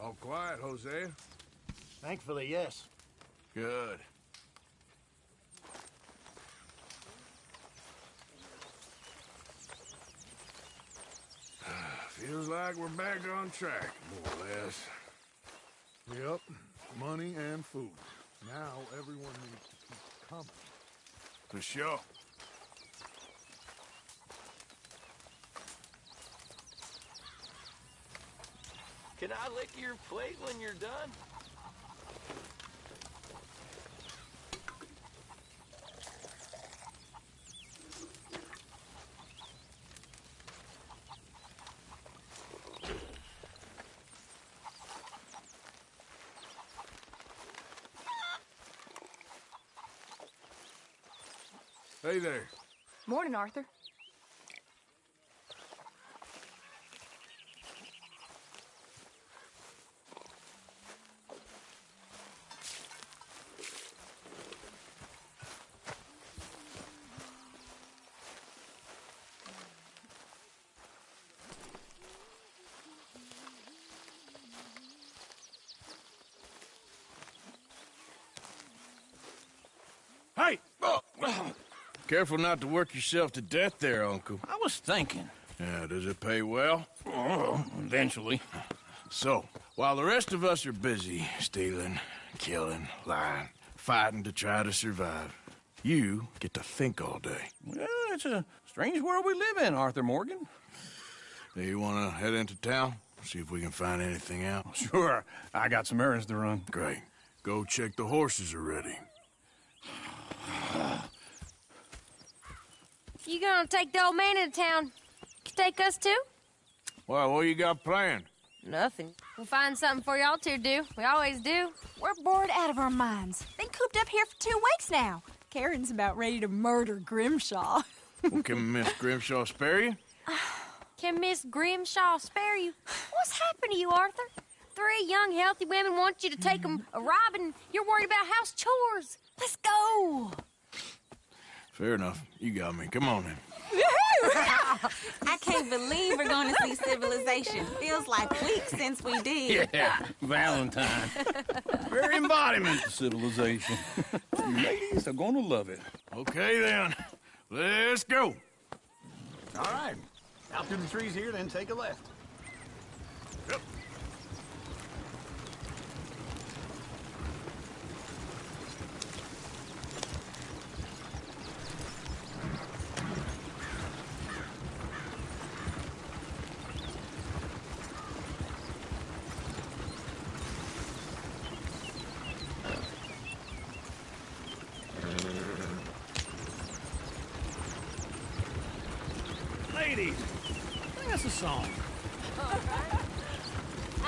All quiet, Hosea? Thankfully, yes. Good. Feels like we're back on track, more or less. Yep, money and food. Now everyone needs to keep coming. For sure. Can I lick your plate when you're done? Hey there. Morning, Arthur. Hey! Oh. Careful not to work yourself to death there, Uncle. I was thinking. Yeah, does it pay well? Oh, eventually. So, while the rest of us are busy stealing, killing, lying, fighting to try to survive, you get to think all day. Well, it's a strange world we live in, Arthur Morgan. Do you want to head into town? See if we can find anything out? Sure. I got some errands to run. Great. Go check the horses are ready. You gonna take the old man into town? You take us too? Well, what you got planned? Nothing. We'll find something for y'all to do. We always do. We're bored out of our minds. Been cooped up here for 2 weeks now. Karen's about ready to murder Grimshaw. Well, can Miss Grimshaw spare you? Can Miss Grimshaw spare you? What's happened to you, Arthur? 3 young, healthy women want you to take them a robbing. You're worried about house chores. Let's go. Fair enough. You got me. Come on, then. I can't believe we're going to see civilization. Feels like weeks since we did. Yeah, Valentine. Very embodiment of civilization. You ladies are gonna love it. Okay, then. Let's go. All right. Out through the trees here, then take a left. Yep. Ladies, sing us a song. I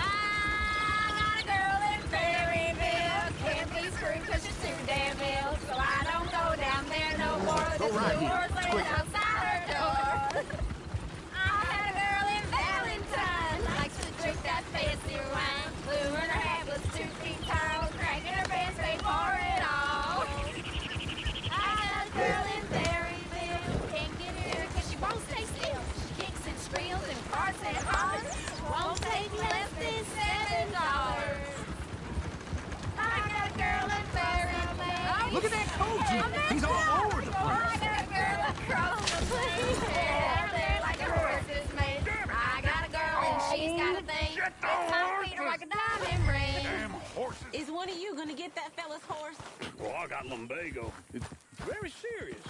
got a girl in Berryville. Can't be screwed 'cause she's too damn ill. So I don't go down there no more. This right new here. horse lays outside her door. I had a girl in Valentine. Likes to drink that fancy wine. Blue and her hat was 2 feet tall. Cracking her pants paid for it all. I had a girl in Berryville. Can't get her 'cause she won't stay still. She kicks and squeals and farts and hollers. Won't take less than $7. I got a girl in Berryville. Look at that coach. He's all over the place. I got a girl across the place. Down there like a horse is made. I got a girl and she's got a thing. Makes my feet are like a diamond ring. Damn horses. Is one of you going to get that fella's horse? Well, I got lumbago. It's very serious.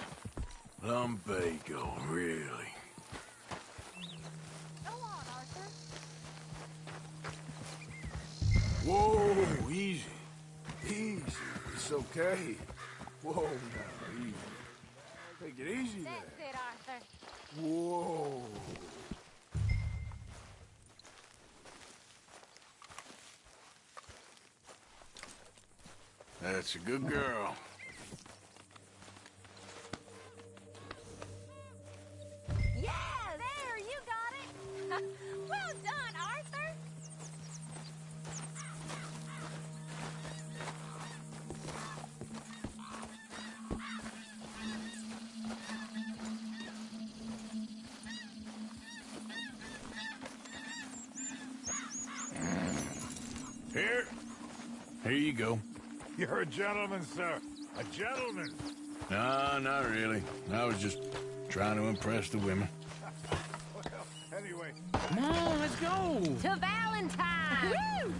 Lumbago, really? Go on, Arthur. Whoa, easy. Easy. It's okay. Whoa, now, easy. Take it easy there. That's it, Arthur. Whoa. That's a good girl. Yeah, there, you got it. Well done, Arthur. Here. Here you go. You're a gentleman, sir. A gentleman. No, not really. I was just trying to impress the women. Well, anyway, Come on, let's go. To Valentine!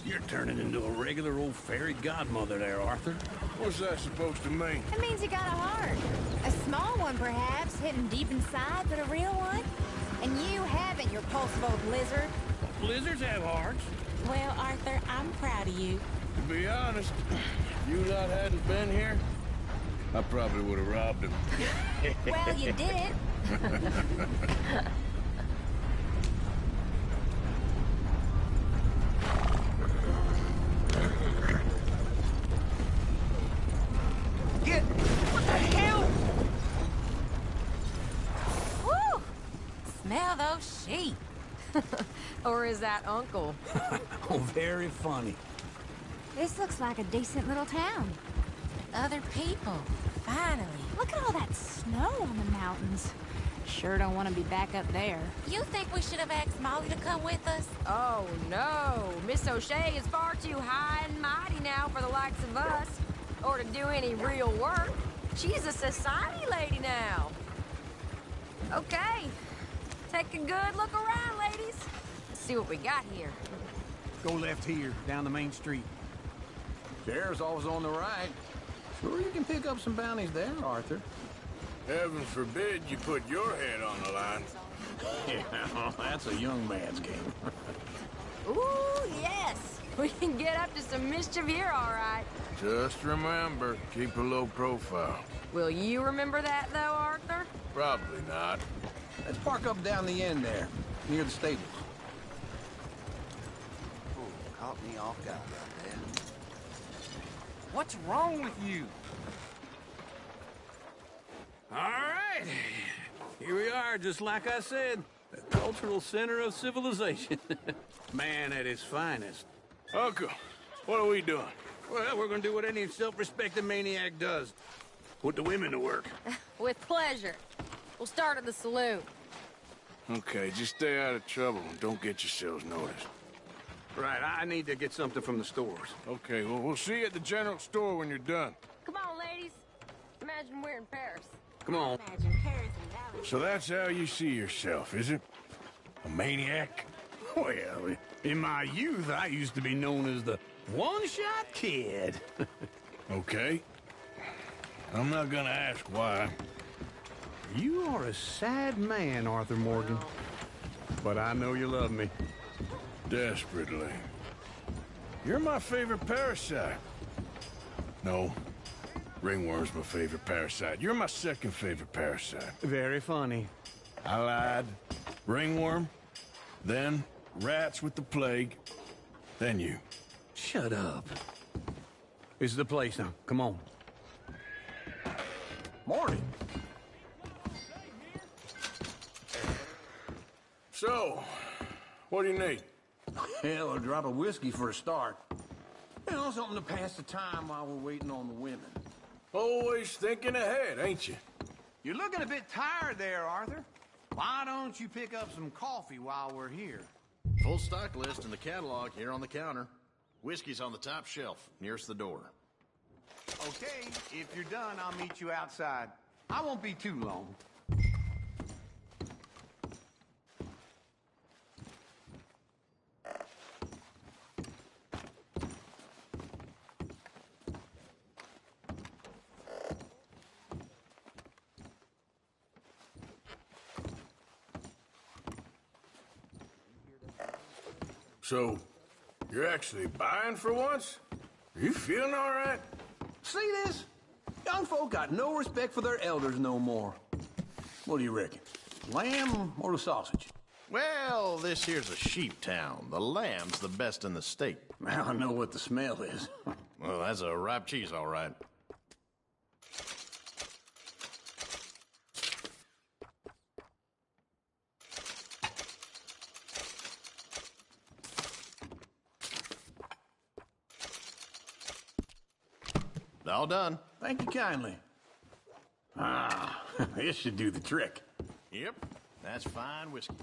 You're turning into a regular old fairy godmother there, Arthur. What's that supposed to mean? It means you got a heart. A small one, perhaps, hidden deep inside, but a real one. And you haven't, your pulseful old lizard. Blizzards have hearts. Well, Arthur, I'm proud of you. To be honest, if you lot hadn't been here, I probably would have robbed him. Well, you did. What the hell? Woo! Smell those sheep. Or is that Uncle? Oh, very funny. This looks like a decent little town. Other people. Finally. Look at all that snow on the mountains. Sure don't want to be back up there. You think we should have asked Molly to come with us? Oh, no. Miss O'Shea is far too high and mighty now for the likes of us. Or to do any real work. She's a society lady now. Okay. Take a good look around, ladies. Let's see what we got here. go left here, down the main street. Sheriff's always on the right. Sure you can pick up some bounties there, Arthur. Heaven forbid you put your head on the line. Yeah, well, that's a young man's game. Ooh, yes. We can get up to some mischief here, all right. Just remember, keep a low profile. Will you remember that, though, Arthur? Probably not. Let's park up down the end there, near the stables. Oh, caught me off guard right there. What's wrong with you? All right. Here we are, just like I said. The cultural center of civilization. Man at his finest. Uncle, what are we doing? Well, we're gonna do what any self-respecting maniac does. Put the women to work. With pleasure. We'll start at the saloon. Okay, just stay out of trouble and don't get yourselves noticed. Right, I need to get something from the stores. Okay, well, we'll see you at the general store when you're done. Come on, ladies. Imagine we're in Paris. Come on. Imagine Paris and Dallas. So that's how you see yourself, is it? A maniac? Well, in my youth, I used to be known as the one-shot kid. Okay. I'm not gonna ask why. You are a sad man, Arthur Morgan. But I know you love me. Desperately. You're my favorite parasite. No. Ringworm's my favorite parasite. You're my second favorite parasite. Very funny. I lied. Ringworm, then rats with the plague, then you. Shut up. This is the place now. Come on. Morning. So, what do you need? Hell, a drop of whiskey for a start. You know, something to pass the time while we're waiting on the women. Always thinking ahead, ain't you? You're looking a bit tired there, Arthur. Why don't you pick up some coffee while we're here? Full stock list in the catalog here on the counter. Whiskey's on the top shelf, nearest the door. Okay, if you're done, I'll meet you outside. I won't be too long. So, you're actually buying for once? Are you feeling all right? See this? Young folk got no respect for their elders no more. What do you reckon? Lamb or the sausage? Well, this here's a sheep town. The lamb's the best in the state. Now I know what the smell is. Well, that's a ripe cheese, all right. All done. Thank you kindly. Ah, this should do the trick. Yep, that's fine whiskey.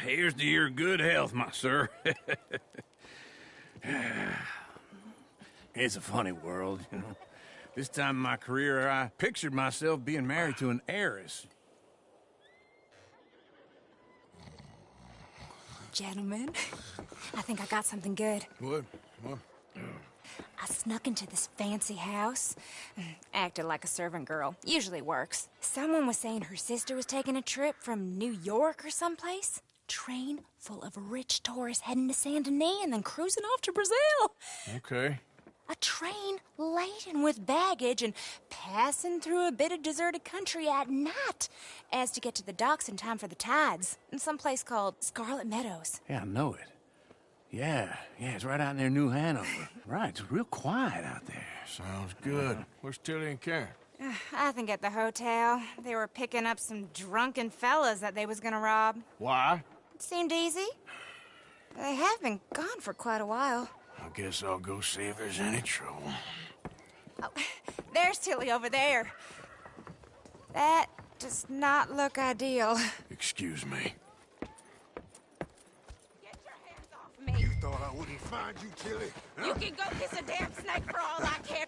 Here's to your good health, my sir. It's a funny world, you know. This time in my career, I pictured myself being married to an heiress. Gentlemen, I think I got something good. What? I snuck into this fancy house, acted like a servant girl. Usually works. Someone was saying her sister was taking a trip from New York or someplace. Train full of rich tourists heading to Saint Denis and then cruising off to Brazil. Okay. A train laden with baggage and passing through a bit of deserted country at night as to get to the docks in time for the tides in some place called Scarlet Meadows. Yeah, I know it. Yeah, it's right out near New Hanover. Right, it's real quiet out there. Sounds good. Where's Tilly and Karen? I think at the hotel. They were picking up some drunken fellas that they was gonna rob. Why? It seemed easy. They have been gone for quite a while. I guess I'll go see if there's any trouble. Oh, there's Tilly over there. That does not look ideal. Excuse me. Get your hands off me. You thought I wouldn't find you, Tilly? Huh? You can go kiss a damn snake for all I care.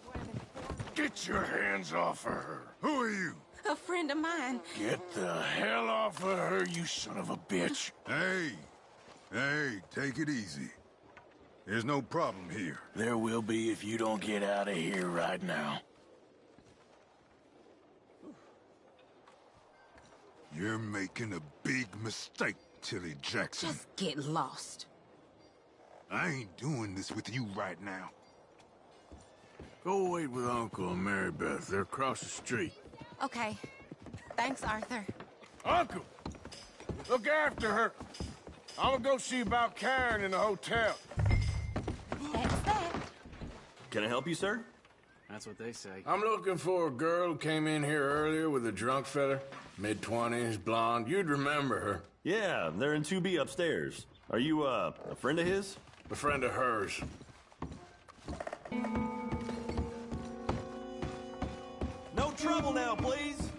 Get your hands off of her. Who are you? A friend of mine. Get the hell off of her, you son of a bitch. Hey, take it easy. There's no problem here. There will be if you don't get out of here right now. You're making a big mistake, Tilly Jackson. Just get lost. I ain't doing this with you right now. Go wait with Uncle and Mary Beth. They're across the street. Okay. Thanks, Arthur. Uncle! Look after her. I'm gonna go see about Karen in the hotel. That's that. Can I help you, sir? That's what they say. I'm looking for a girl who came in here earlier with a drunk fella. Mid-20s, blonde. You'd remember her. Yeah, they're in 2B upstairs. Are you, a friend of his? A friend of hers. No trouble now, please.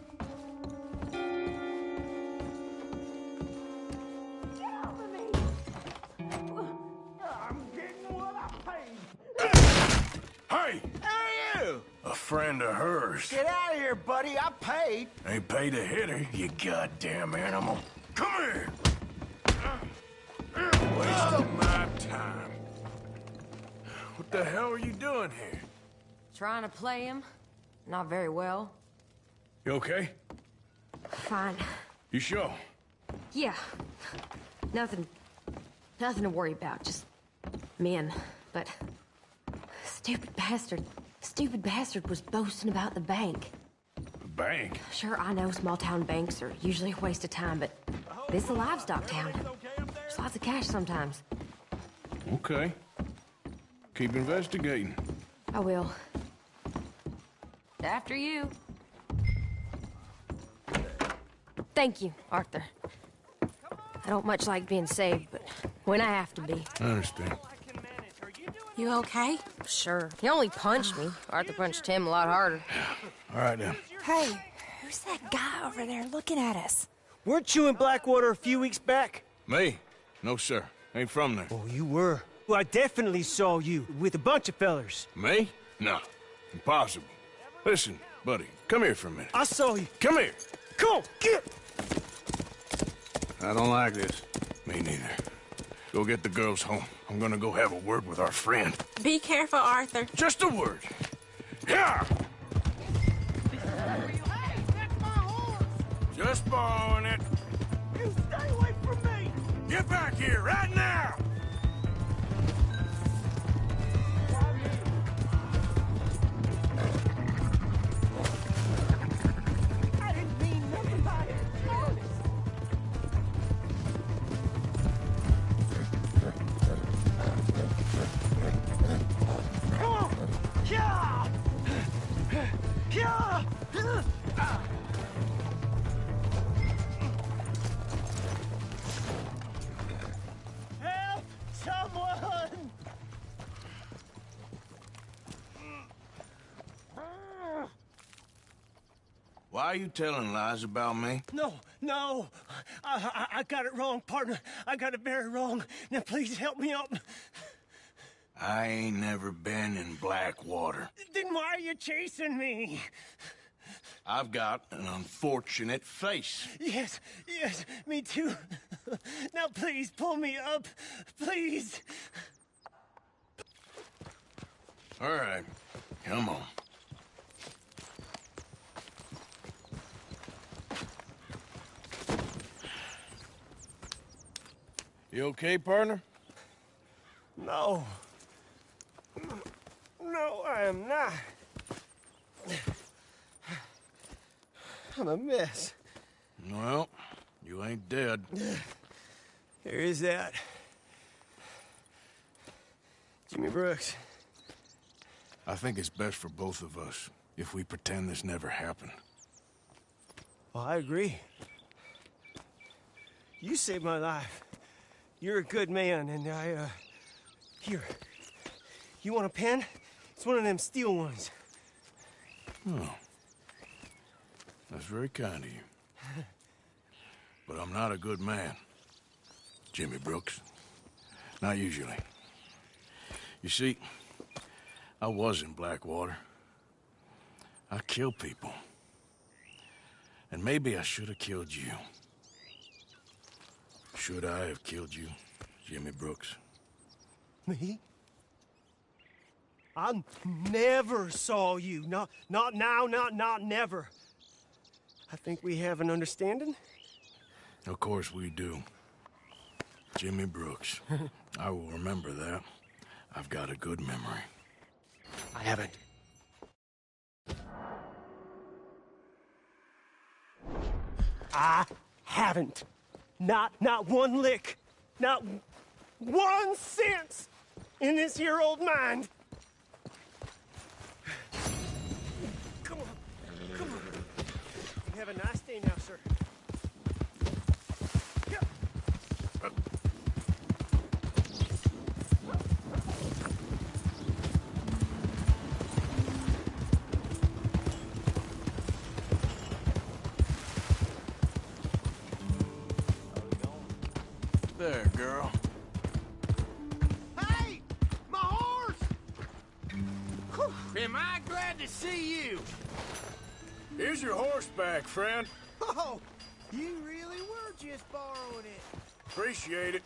Hey! Who are you? A friend of hers. Get out of here, buddy. I paid. Ain't paid to hit her, you goddamn animal. Come here! Wasting my time. What the hell are you doing here? Trying to play him. Not very well. You okay? Fine. You sure? Yeah. Nothing to worry about. Just men. But stupid bastard was boasting about the bank. The bank? Sure, I know small town banks are usually a waste of time, but this is a livestock town. There's lots of cash sometimes. Okay. Keep investigating. I will. After you. Thank you, Arthur. I don't much like being saved, but when I have to be. I understand. You okay? Sure. He only punched me. Arthur punched him a lot harder. All right, then. Hey, who's that guy over there looking at us? Weren't you in Blackwater a few weeks back? Me? No, sir. Ain't from there. Oh, you were. Well, I definitely saw you with a bunch of fellers. Me? No. Impossible. Listen, buddy, come here for a minute. I saw you. Come here. Come on, get! I don't like this. Me neither. Go get the girls home. I'm gonna go have a word with our friend. Be careful, Arthur. Just a word. Yeah! Just borrowing it. You stay away from me! Get back here right now! I didn't mean nothing by it. Come on! Yeah! Yeah! Help! Why are you telling lies about me? No. I got it wrong, partner. I got it very wrong. Now, please help me out. I ain't never been in Blackwater. Then why are you chasing me? I've got an unfortunate face. Yes, me too. Now, please, pull me up. Please. All right, come on. You okay, partner? No, I am not. I'm a mess. Well, you ain't dead. There is that. Jimmy Brooks. I think it's best for both of us if we pretend this never happened. Well, I agree. You saved my life. You're a good man, and here. You want a pen? It's one of them steel ones. Oh. That's very kind of you. But I'm not a good man, Jimmy Brooks. Not usually. You see, I was in Blackwater. I killed people. And maybe I should have killed you. Should I have killed you, Jimmy Brooks? Me? I never saw you. Not now, not never. I think we have an understanding. Of course we do. Jimmy Brooks. I will remember that. I've got a good memory. I haven't. I haven't. Not one lick. Not 1 cent in this here old mind. Come on. You have a nice day now, sir. There, girl. Hey! My horse! Am I glad to see you? Here's your horseback, friend. Oh, you really were just borrowing it. Appreciate it.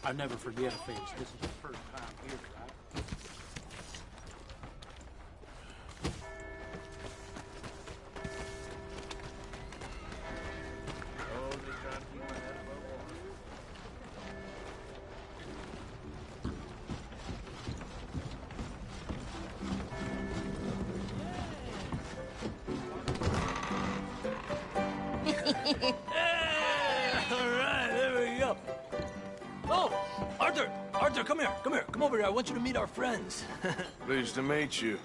I never forget a face. This is the first time here, right? Arthur, come here. Come over here. I want you to meet our friends. Pleased to meet you.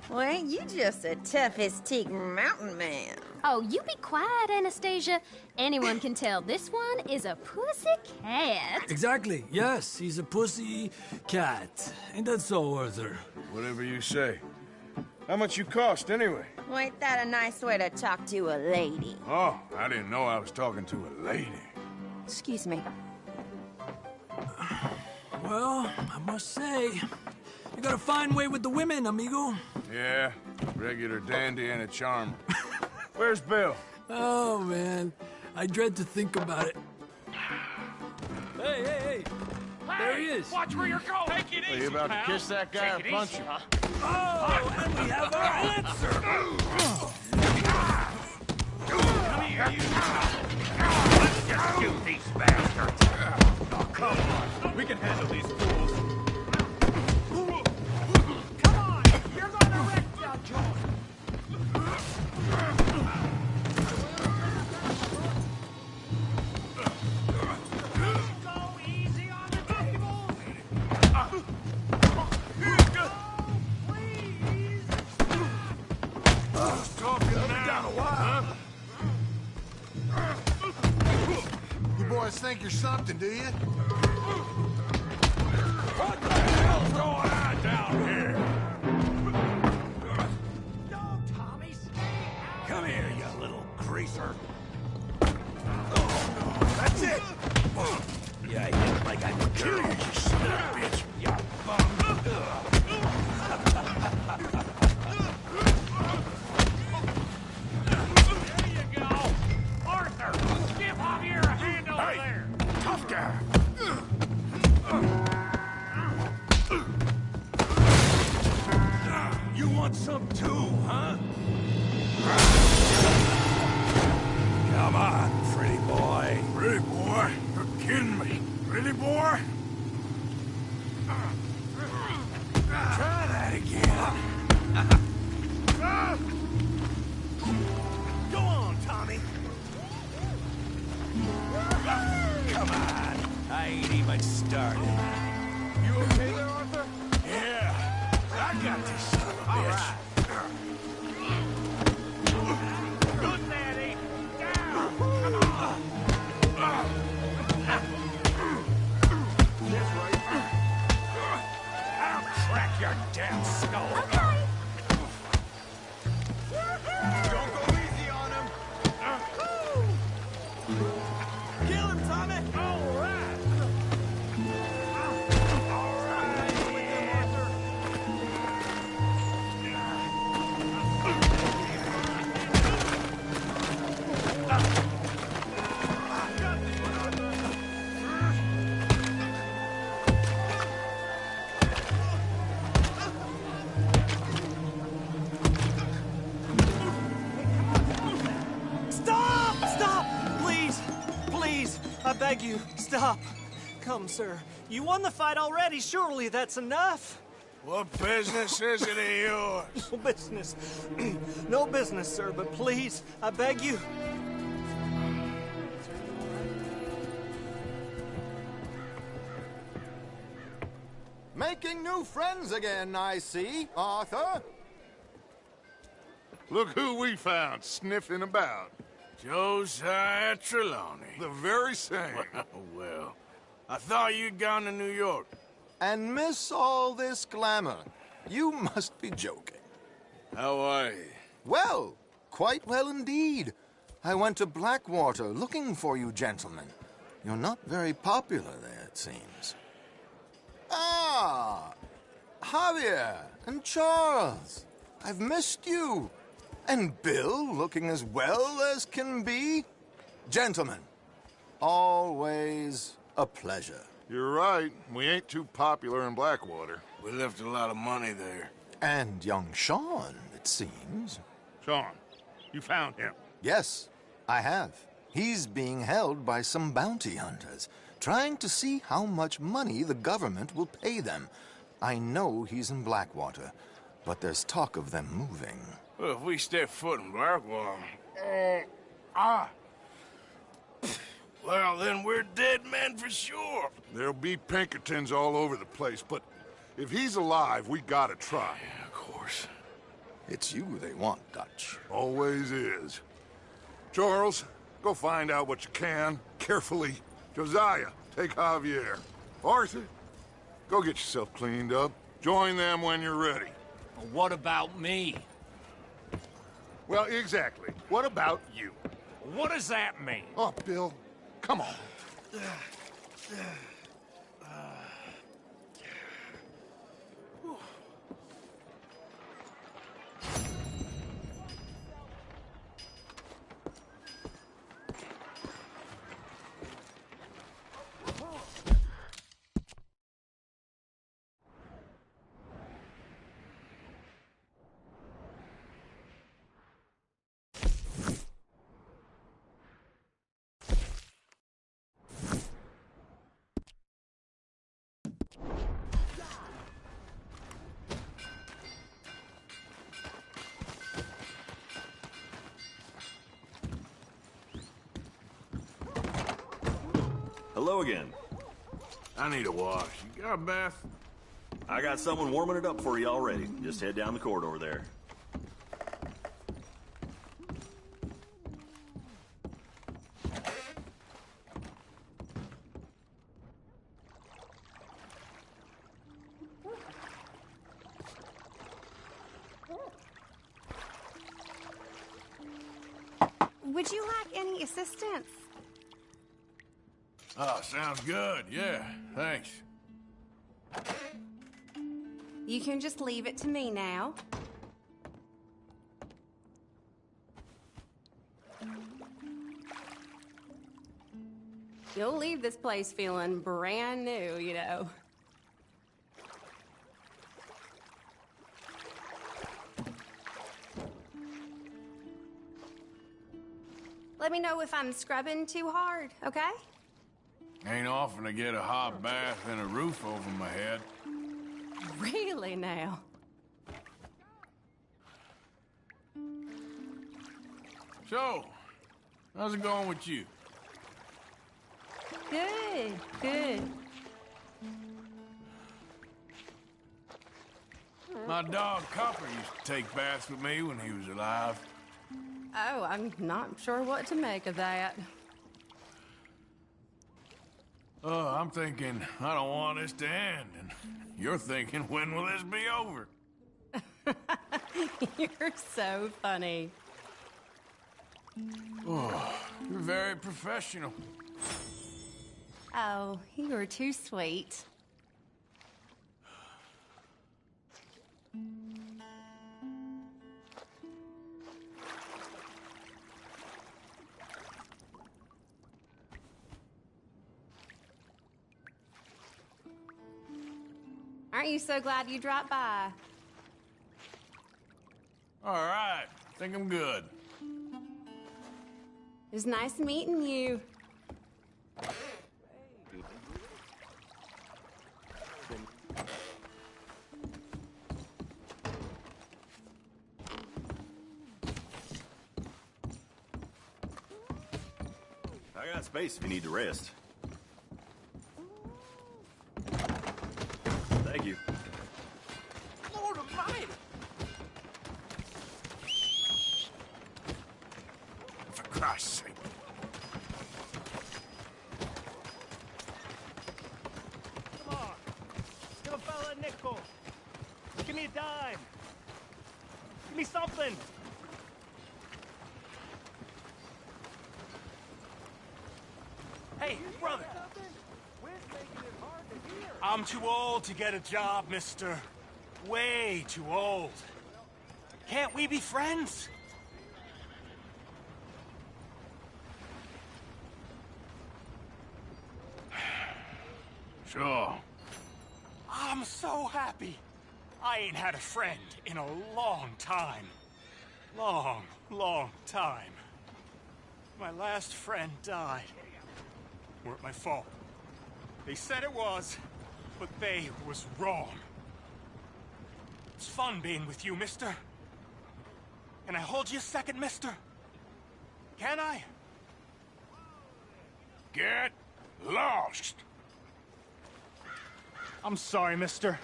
Well, ain't you just the toughest teak mountain man? Oh, you be quiet, Anastasia. Anyone can tell this one is a pussy cat. Exactly. Yes, he's a pussy cat. Ain't that so, Arthur? Whatever you say. How much you cost, anyway? Well, ain't that a nice way to talk to a lady? Oh, I didn't know I was talking to a lady. Excuse me. Well, I must say, you got a fine way with the women, amigo. Yeah, regular dandy and a charmer. Where's Bill? Oh, man. I dread to think about it. Hey! There he is. Watch where you're going. Take it easy, Are you about pal. to kiss that guy or punch him? Oh, and we have our answer. Come here, you. Let's just shoot these bastards. Oh, come on. We can handle these fools. Come on! You're gonna wreck that joint! Go easy on the table! Please! Talking now, huh? You boys think you're something, do you? What the hell's going on down here? greaser. That's it. Yeah, I hit like I'm a girl. You son of a bitch. Yeah, there you go. Arthur, give Javier a hand over there. Tough guy. You want some too, huh? Come on, pretty boy. Pretty boy? You're kidding me. Pretty boy? Try that again. Go on, Tommy. Come on. I ain't even started. You okay there, Arthur? Yeah. I got this son of a bitch. Good, Daddy. Down. Come on. That's right. I'll crack your damn skull. Don't go easy on him. Kill him, Tommy. All right. Stop! Stop! Please! Please! I beg you, stop. Come, sir. You won the fight already. Surely that's enough. What business is it of yours? No business. No business, sir, but please, I beg you. Making new friends again, I see, Arthur. Look who we found sniffing about. Josiah Trelawney. The very same. Well, I thought you'd gone to New York. And miss all this glamour. You must be joking. How are you? Well, quite well indeed. I went to Blackwater looking for you gentlemen. You're not very popular there, it seems. Ah, Javier and Charles. I've missed you. And Bill looking as well as can be. Gentlemen, always a pleasure. You're right. We ain't too popular in Blackwater. We left a lot of money there. And young Sean, it seems. Sean, you found him. Yes, I have. He's being held by some bounty hunters, trying to see how much money the government will pay them. I know he's in Blackwater, but there's talk of them moving. Well, if we step foot in Blackwater... Well, then we're dead men for sure. There'll be Pinkertons all over the place, but if he's alive, we gotta try. Yeah, of course. It's you they want, Dutch. Always is. Charles, go find out what you can, carefully. Josiah, take Javier. Arthur, go get yourself cleaned up. Join them when you're ready. What about me? Well, exactly. What about you? What does that mean? Oh, Bill, come on. Hello again. I need a wash. You got a bath? I got someone warming it up for you already. Just head down the corridor there. Would you like any assistance? Oh, sounds good. Yeah, thanks. You can just leave it to me now. You'll leave this place feeling brand new, you know. Let me know if I'm scrubbing too hard, okay? Ain't often to get a hot bath and a roof over my head. Really now? So, how's it going with you? Good, good. My dog Copper used to take baths with me when he was alive. Oh, I'm not sure what to make of that. Oh, I'm thinking, I don't want this to end. And you're thinking, when will this be over? You're so funny. Oh, you're very professional. Oh, you are too sweet. Aren't you so glad you dropped by? All right, think I'm good. It was nice meeting you. I got space if you need to rest. Thank you. Lord Almighty! For Christ's sake. Come on. Give a fella a nickel. Give me a dime. Give me something. Hey, brother. I'm too old to get a job, mister. Way too old. Can't we be friends? Sure. I'm so happy. I ain't had a friend in a long time. Long, long time. My last friend died. Weren't my fault. They said it was, but they was wrong. It's fun being with you, mister. Can I hold you a second, mister? Can I? Get lost! I'm sorry, mister.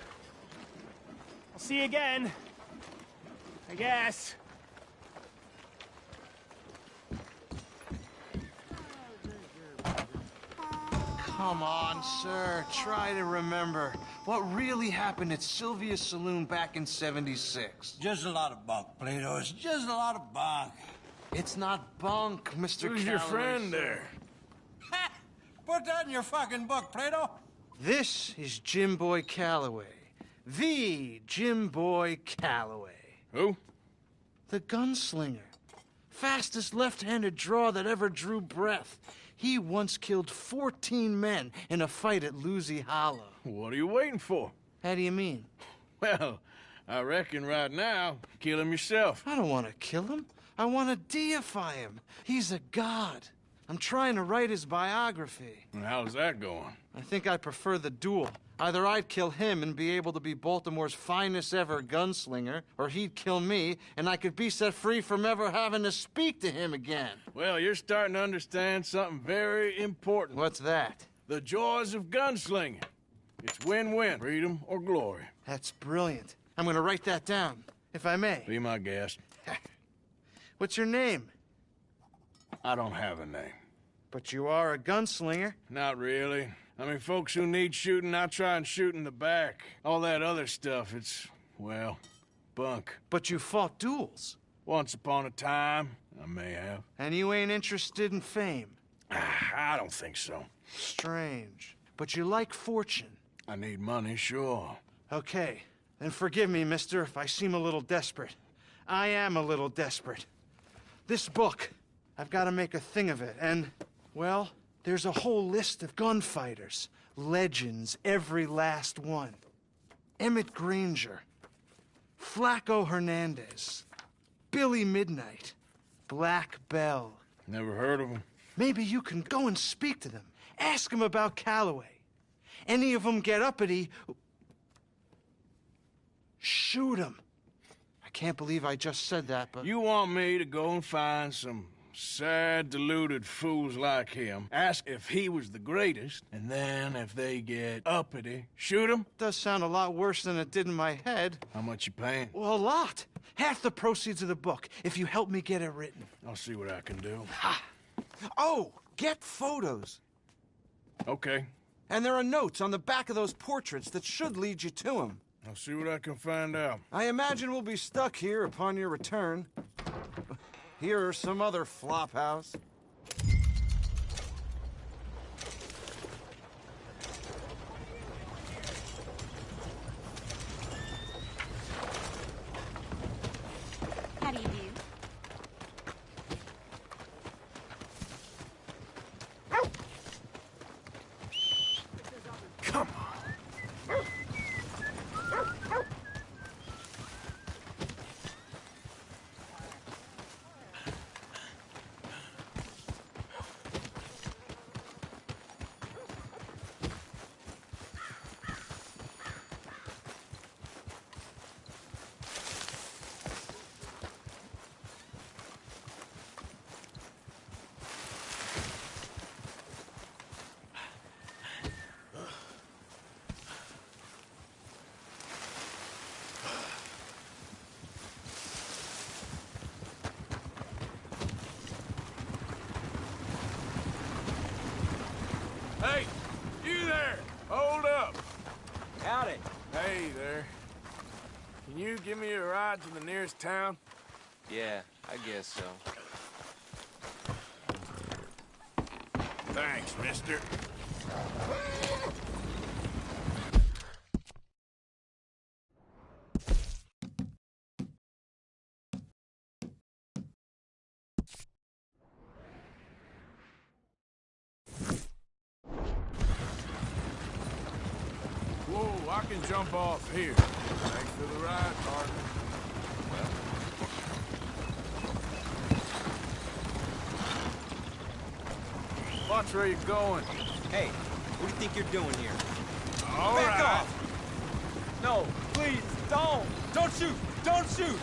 I'll see you again. I guess. Come on, sir. Try to remember. What really happened at Sylvia's Saloon back in '76? Just a lot of bunk, Plato. It's just a lot of bunk. It's not bunk, Mr. Who's your Calloway, friend sir. there? Ha! Put that in your fucking book, Plato. This is Jim Boy Calloway. The Jim Boy Calloway. Who? The gunslinger. Fastest left-handed draw that ever drew breath. He once killed 14 men in a fight at Lucy Hollow. What are you waiting for? How do you mean? Well, I reckon right now, kill him yourself. I don't want to kill him. I want to deify him. He's a god. I'm trying to write his biography. And how's that going? I think I prefer the duel. Either I'd kill him and be able to be Baltimore's finest ever gunslinger, or he'd kill me and I could be set free from ever having to speak to him again. Well, you're starting to understand something very important. What's that? The joys of gunslinging. It's win-win, freedom or glory. That's brilliant. I'm gonna write that down, if I may. Be my guest. What's your name? I don't have a name. But you are a gunslinger. Not really. I mean, folks who need shooting, I try and shoot in the back. All that other stuff, it's, well, bunk. But you fought duels. Once upon a time, I may have. And you ain't interested in fame? I don't think so. Strange. But you like fortune. I need money, sure. Okay. Then forgive me, mister, if I seem a little desperate. I am a little desperate. This book, I've got to make a thing of it, and, well, there's a whole list of gunfighters. Legends, every last one. Emmett Granger, Flaco Hernandez, Billy Midnight, Black Bell. Never heard of him. Maybe you can go and speak to them. Ask them about Calloway. Any of them get uppity, shoot them. I can't believe I just said that, but... You want me to go and find some sad, deluded fools like him, ask if he was the greatest, and then if they get uppity, shoot him? Does sound a lot worse than it did in my head. How much you paying? Well, a lot. Half the proceeds of the book, if you help me get it written. I'll see what I can do. Ha! Oh, get photos. Okay. And there are notes on the back of those portraits that should lead you to him. I'll see what I can find out. I imagine we'll be stuck here upon your return. Here are some other flophouse. How do you do? Come on. Hey, you there! Hold up! Howdy. Hey there. Can you give me a ride to the nearest town? Yeah, I guess so. Thanks, mister. Whoa, I can jump off here. Thanks for the ride, partner. Watch where you're going. Hey, what do you think you're doing here? All Back right. off! No, please, don't! Don't shoot! Don't shoot!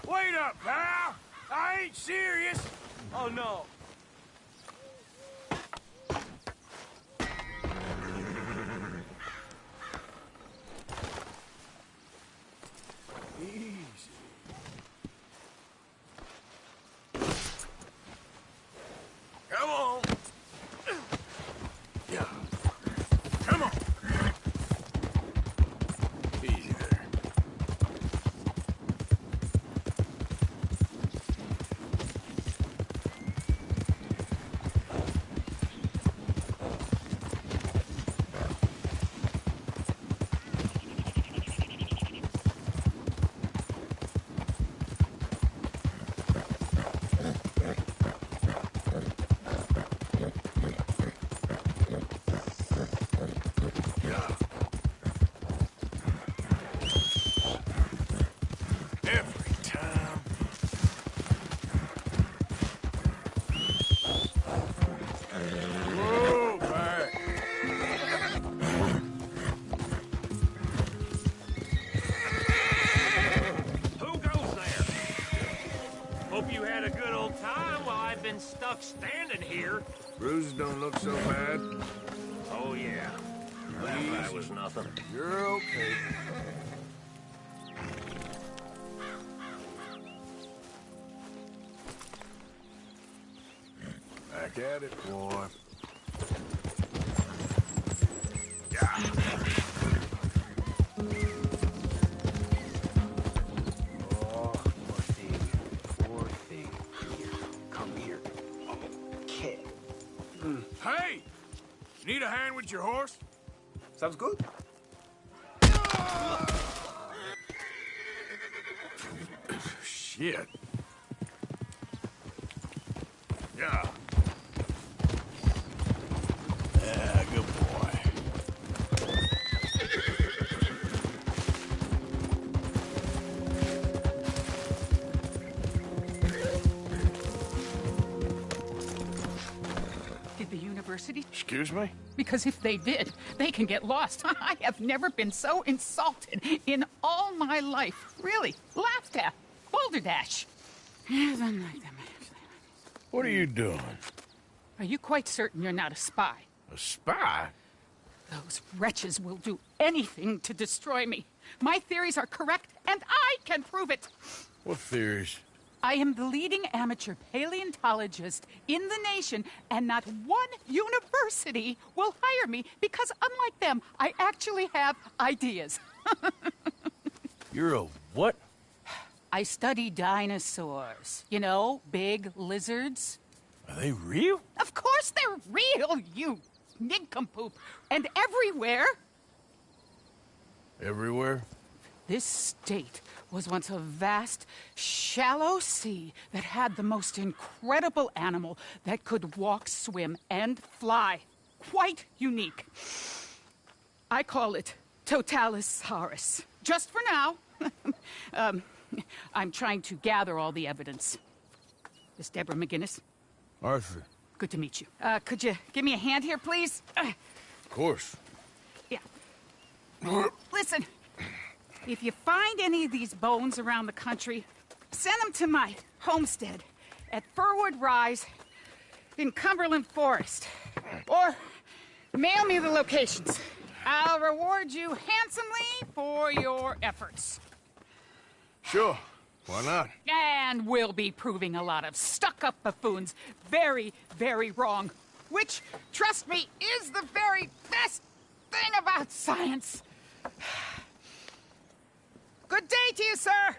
Wait up, pal! I ain't serious! Oh, no. Easy. Come on! Yeah. Come on! Easy there. Every time. Whoa, back. Who goes there? Hope you had a good old time while I've been stuck standing here. Bruises don't look so bad. Oh, yeah. That was nothing. You're okay. Back at it, boy. Yeah. Hey! Need a hand with your horse? Sounds good. Shit. Yeah. Yeah, good boy. Did the university? Excuse me? Because if they did, they can get lost. I have never been so insulted in all my life. Really. Laughed at. Balderdash. What are you doing? Are you quite certain you're not a spy? A spy? Those wretches will do anything to destroy me. My theories are correct, and I can prove it. What theories? I am the leading amateur paleontologist in the nation, and not one university will hire me because, unlike them, I actually have ideas. You're a what? I study dinosaurs. You know, big lizards. Are they real? Of course they're real, you nincompoop. And everywhere. Everywhere? This state was once a vast, shallow sea that had the most incredible animal that could walk, swim, and fly. Quite unique. I call it Totalisaurus. Just for now. I'm trying to gather all the evidence. Miss Deborah McGinnis? Arthur. Good to meet you. Could you give me a hand here, please? Of course. Yeah. Listen, if you find any of these bones around the country, send them to my homestead at Furwood Rise in Cumberland Forest. Or mail me the locations. I'll reward you handsomely for your efforts. Sure. Why not? And we'll be proving a lot of stuck-up buffoons very, very wrong. Which, trust me, is the very best thing about science. Good day to you, sir.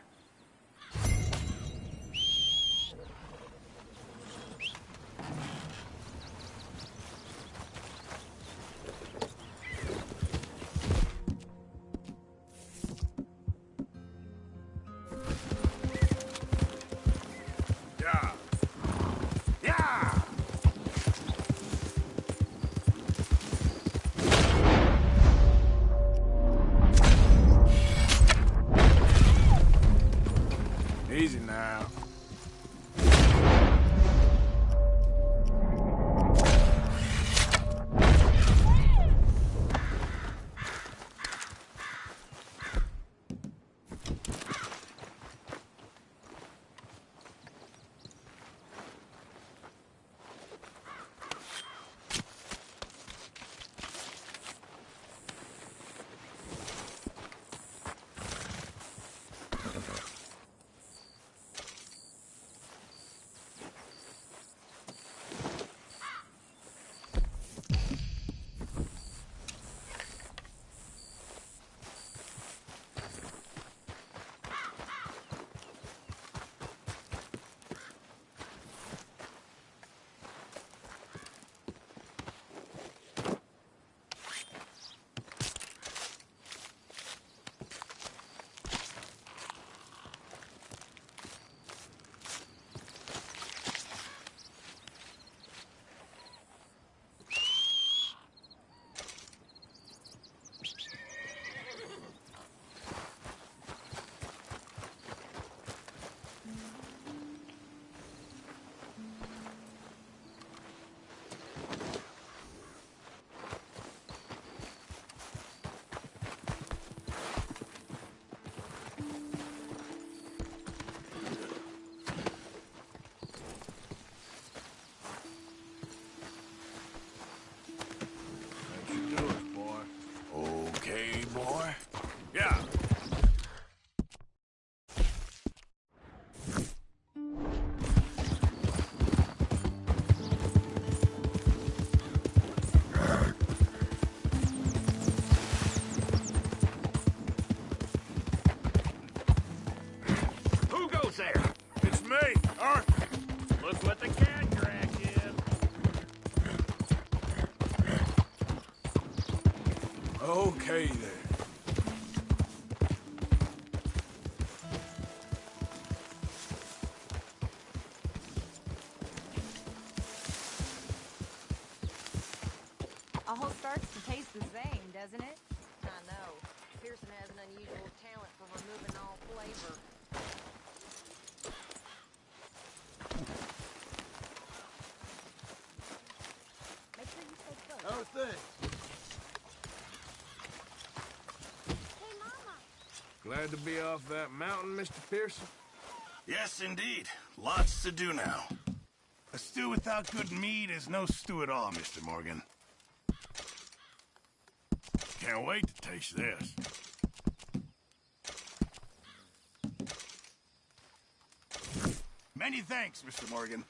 Okay, then. All starts to taste the same, doesn't it? I know. Pearson has an unusual talent for removing all flavor. Make sure you stay close. How's things? Hey, Mama. Glad to be off that mountain, Mr. Pearson? Yes, indeed. Lots to do now. A stew without good meat is no stew at all, Mr. Morgan. Can't wait to taste this. Many thanks, Mr. Morgan.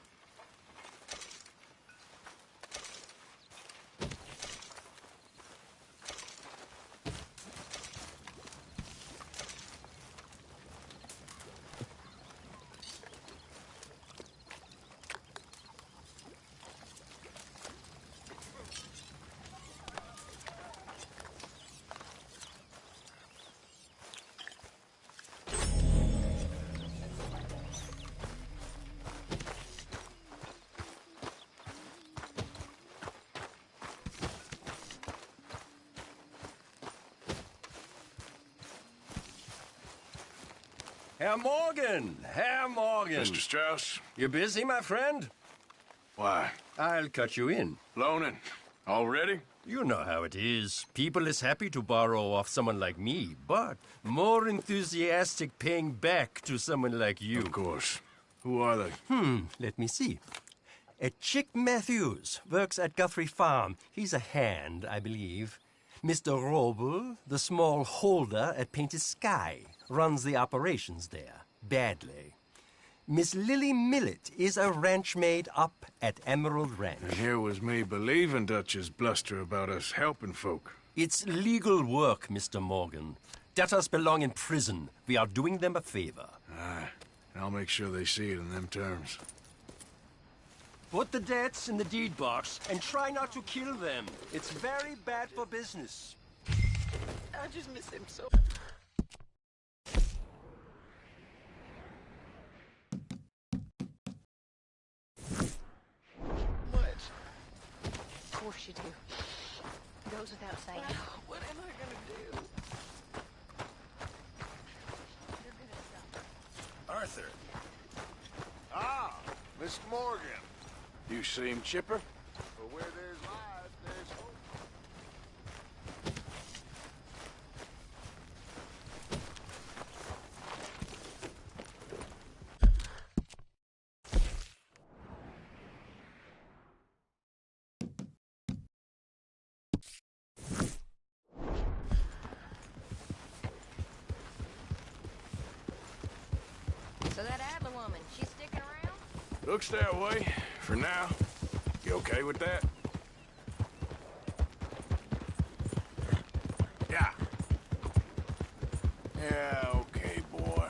Herr Morgan! Herr Morgan! Mr. Strauss? You busy, my friend? Why? I'll cut you in. Loaning? Already? You know how it is. People is happy to borrow off someone like me, but more enthusiastic paying back to someone like you. Of course. Who are they? Let me see. Chick Matthews works at Guthrie Farm. He's a hand, I believe. Mr. Roble, the small holder at Painted Sky, runs the operations there, badly. Miss Lily Millet is a ranch maid up at Emerald Ranch. And here was me believing Dutch's bluster about us helping folk. It's legal work, Mr. Morgan. Debtors belong in prison. We are doing them a favor. Aye, and I'll make sure they see it in them terms. Put the debts in the deed box and try not to kill them. It's very bad for business. I just miss him so. What? Of course you do. Goes without saying. What am I gonna do? Arthur. Ah, Miss Morgan. You seem chipper? But where there's life, there's hope. So that Adler woman, she's sticking around? Looks that way, for now. You okay with that? Yeah. Yeah, okay, boy.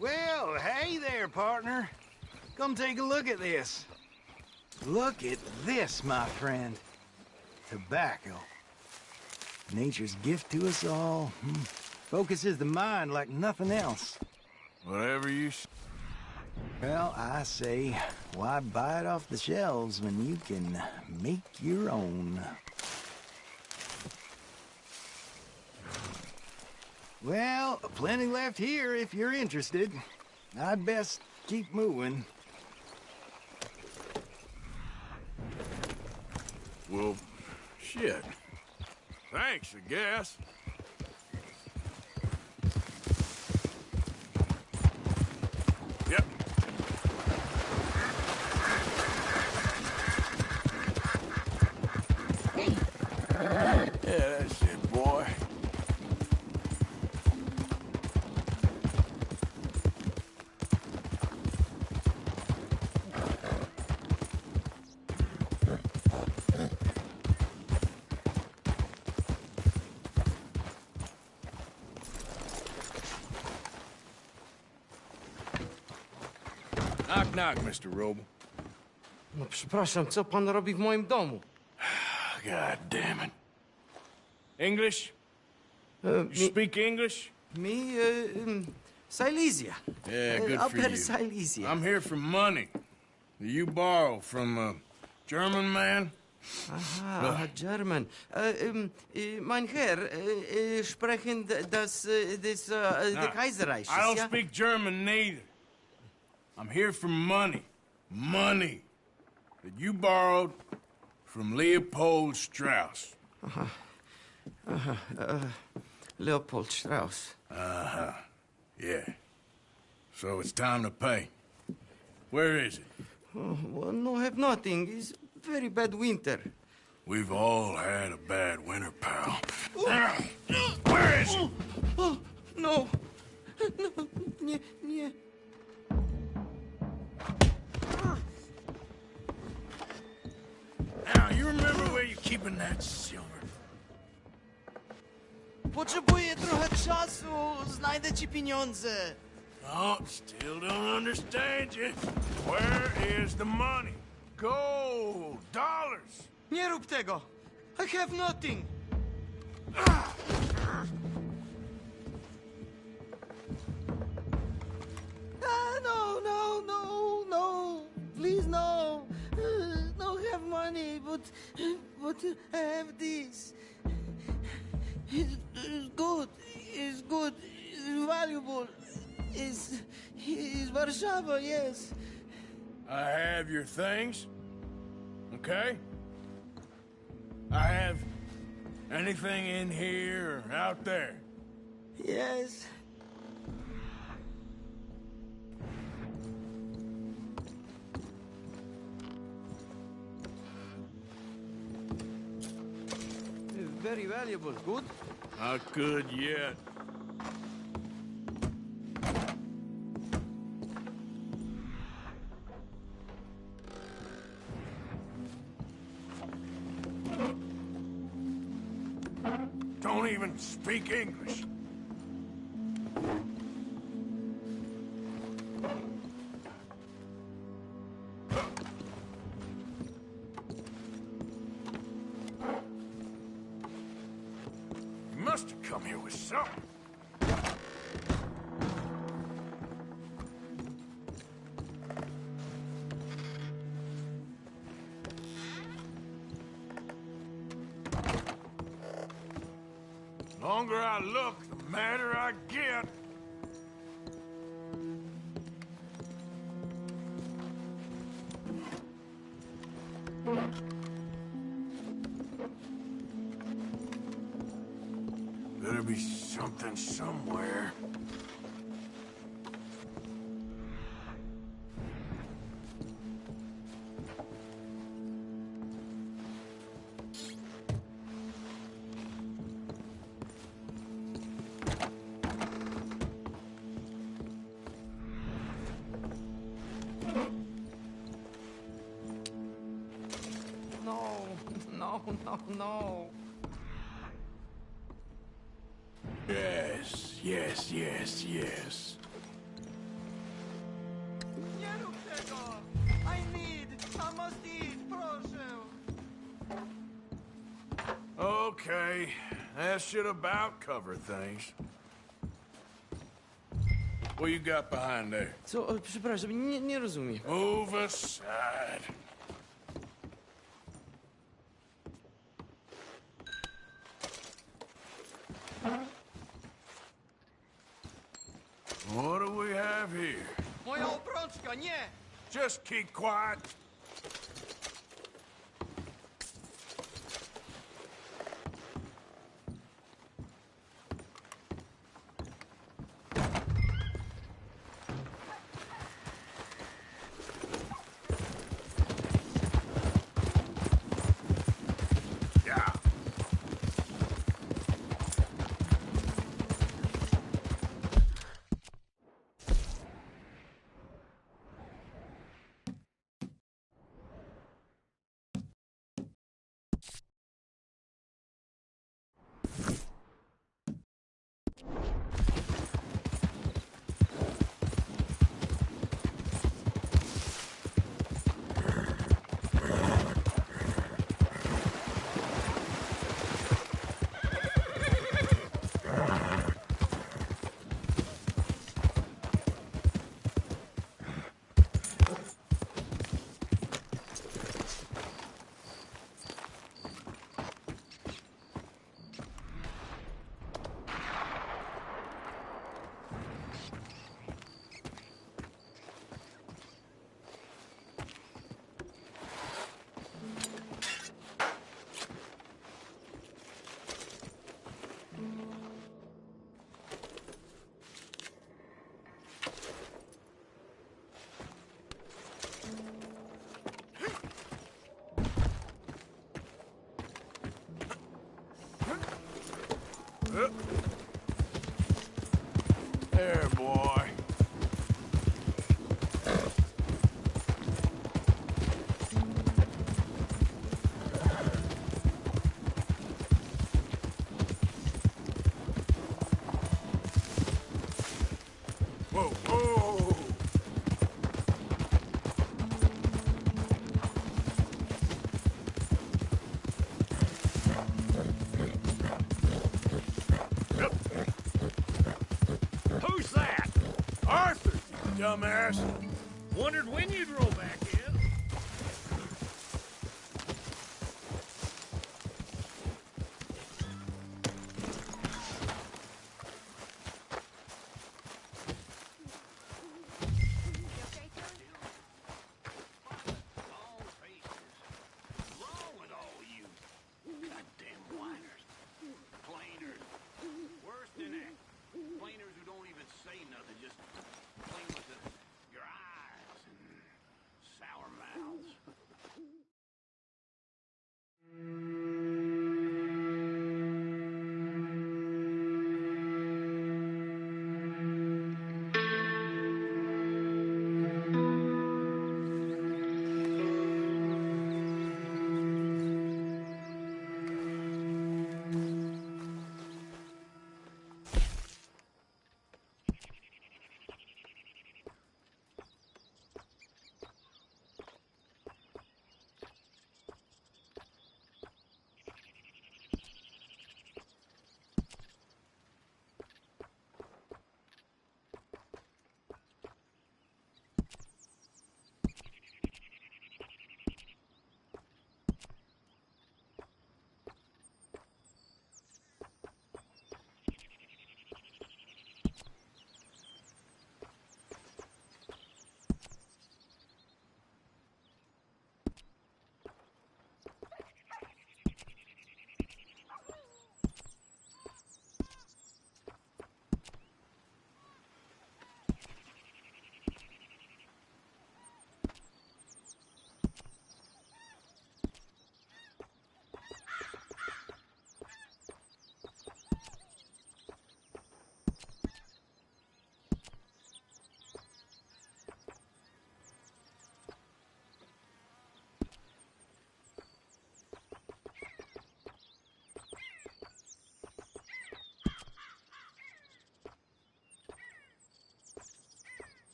Well, hey there, partner. Come take a look at this. Look at this, my friend. Tobacco. Nature's gift to us all. Focuses the mind like nothing else. Whatever you... Well, I say, why buy it off the shelves when you can make your own? Well, plenty left here if you're interested. I'd best keep moving. Well, shit. Thanks, I guess. Yep. Yeah, that's it, boy. Knock, Mr. Roble. No, przepraszam, co pan robi w moim domu? God damn it. English? You speak English? Me, Silesia. Yeah, good for Upper you. Silesia. I'm here for money that you borrow from a German man. Aha, German. Mein Herr, sprechen the Kaiserreich. I don't speak German neither. I'm here for money. Money that you borrowed from Leopold Strauss. Leopold Strauss. Yeah. So it's time to pay. Where is it? Oh, well, no, have nothing. It's very bad winter. We've all had a bad winter, pal. Where is it? Oh, no. No, nie. Now, you remember where you're keeping that silver? Potrzebuję trochę czasu. Znajdę ci pieniądze. Oh, still don't understand you. Where is the money? Gold, dollars. Nie rób tego. I have nothing. No. Please, no. No have money, but I have this. It's good. It's good. It's valuable. It's Warszawa, yes. I have your things, okay? I have anything in here or out there. Yes. Very valuable. Good? Not good yet. Don't even speak English. You must have come here with something. The longer I look, the madder I get. Better be something somewhere. No. Yes. Nie rób tego! I must eat, proszę! Okay, that should about cover things. What you got behind there? Co? Przepraszam, nie rozumiem. Move aside. What do we have here? Moja obrączka, nie! Just keep quiet. There, boy. Whoa, whoa! Who's that? Arthur, you dumbass. Wondered when you'd roll back in.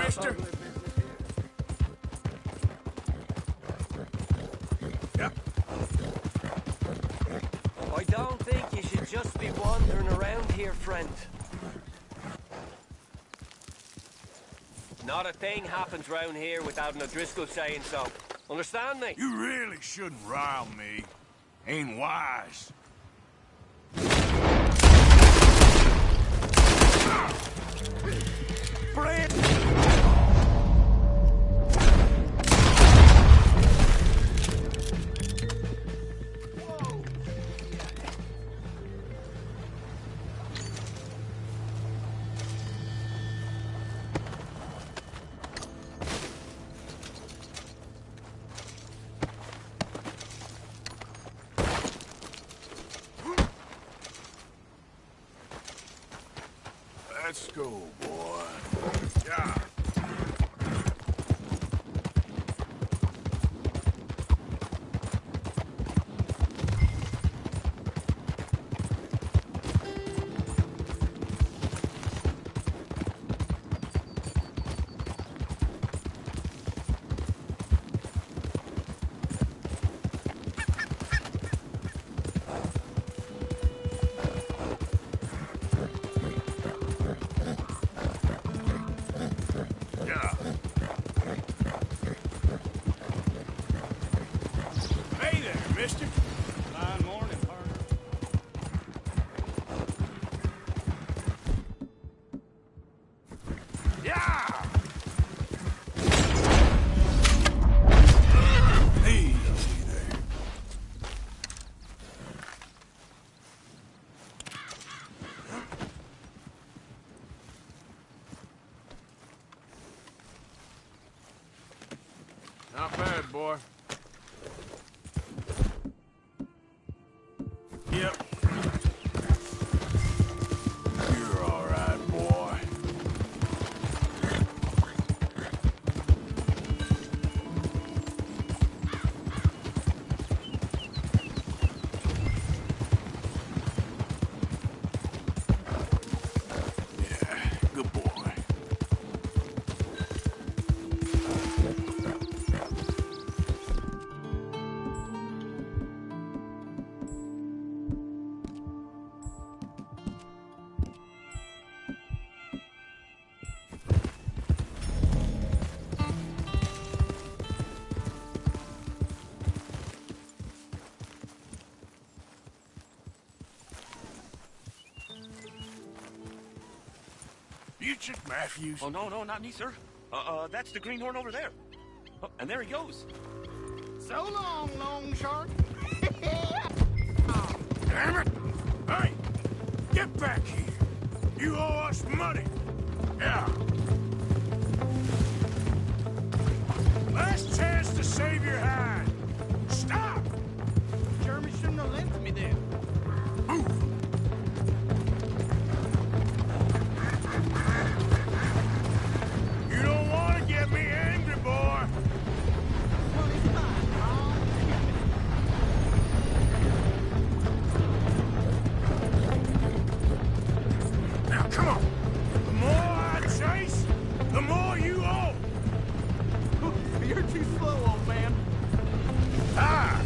mister? Yep. I don't think you should just be wandering around here, friend. Not a thing happens round here without an O'Driscoll saying so. Understand me? You really shouldn't rile me. Ain't wise. Friend! Let's go, boy. Yeah. Hey there, mister. Fine morning, partner. Yeah! Easy there. Not bad, boy. Yep. You're all right, boy. Yeah, good boy. You Chick Matthews? Oh, no, not me, sir. That's the greenhorn over there. Oh, and there he goes. So long, long shark. Damn it! Hey! Get back here! You owe us money! Yeah. Last chance to save your hide. Stop! Jeremy shouldn't have left me then. Move! You don't want to get me angry, boy! Money's mine. I'll Now, come on! The more I chase, the more you owe! You're too slow, old man. Ah!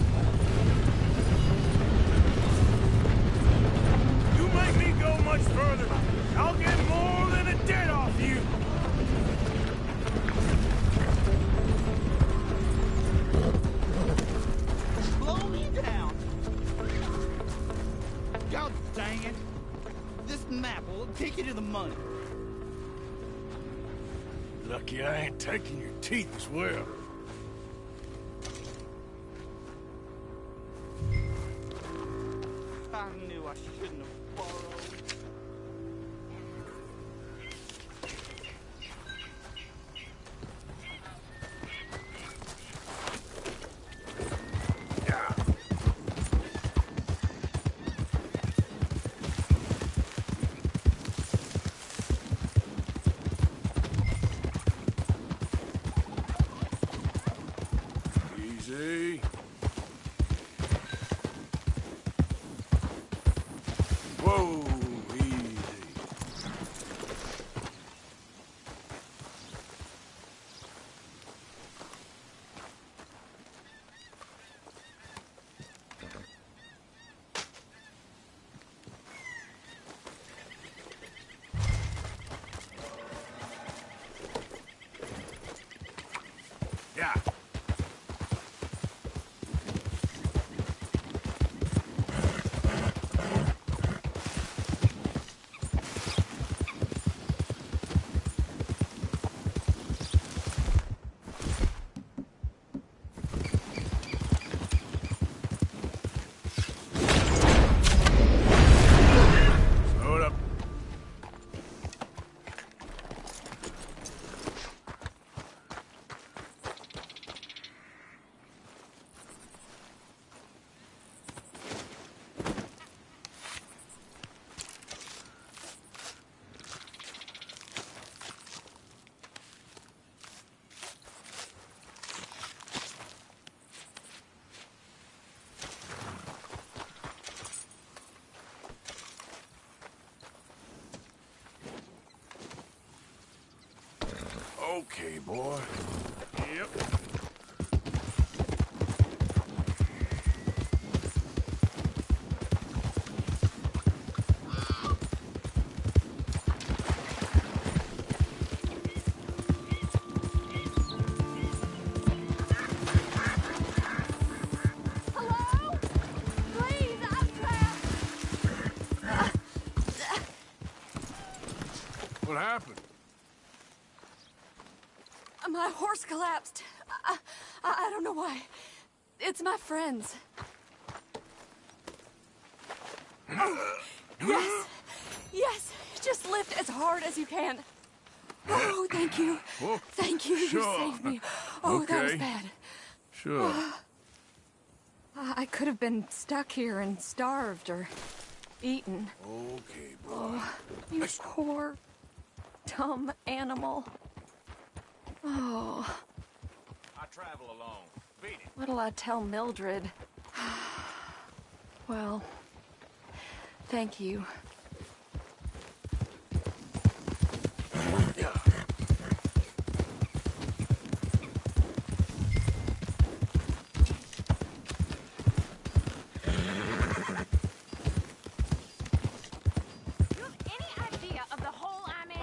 You make me go much further, I'll get more than a debt off you! Slow me down. God dang it. This map will take you to the money. Lucky I ain't taking your teeth as well. I knew I shouldn't have borrowed. Yeah. Easy. Okay, boy. Yep. Hello? Please, I'm trapped. What happened? My horse collapsed. I don't know why. It's my friends. Oh, yes. Yes. Just lift as hard as you can. Oh, thank you. Oh, Thank you. sure. You saved me. Oh, that was Okay. bad. Sure. I could have been stuck here and starved or eaten. Okay, boy. Oh, you poor, dumb animal. Oh. I travel alone. Beat it. What'll I tell Mildred? Well, thank you.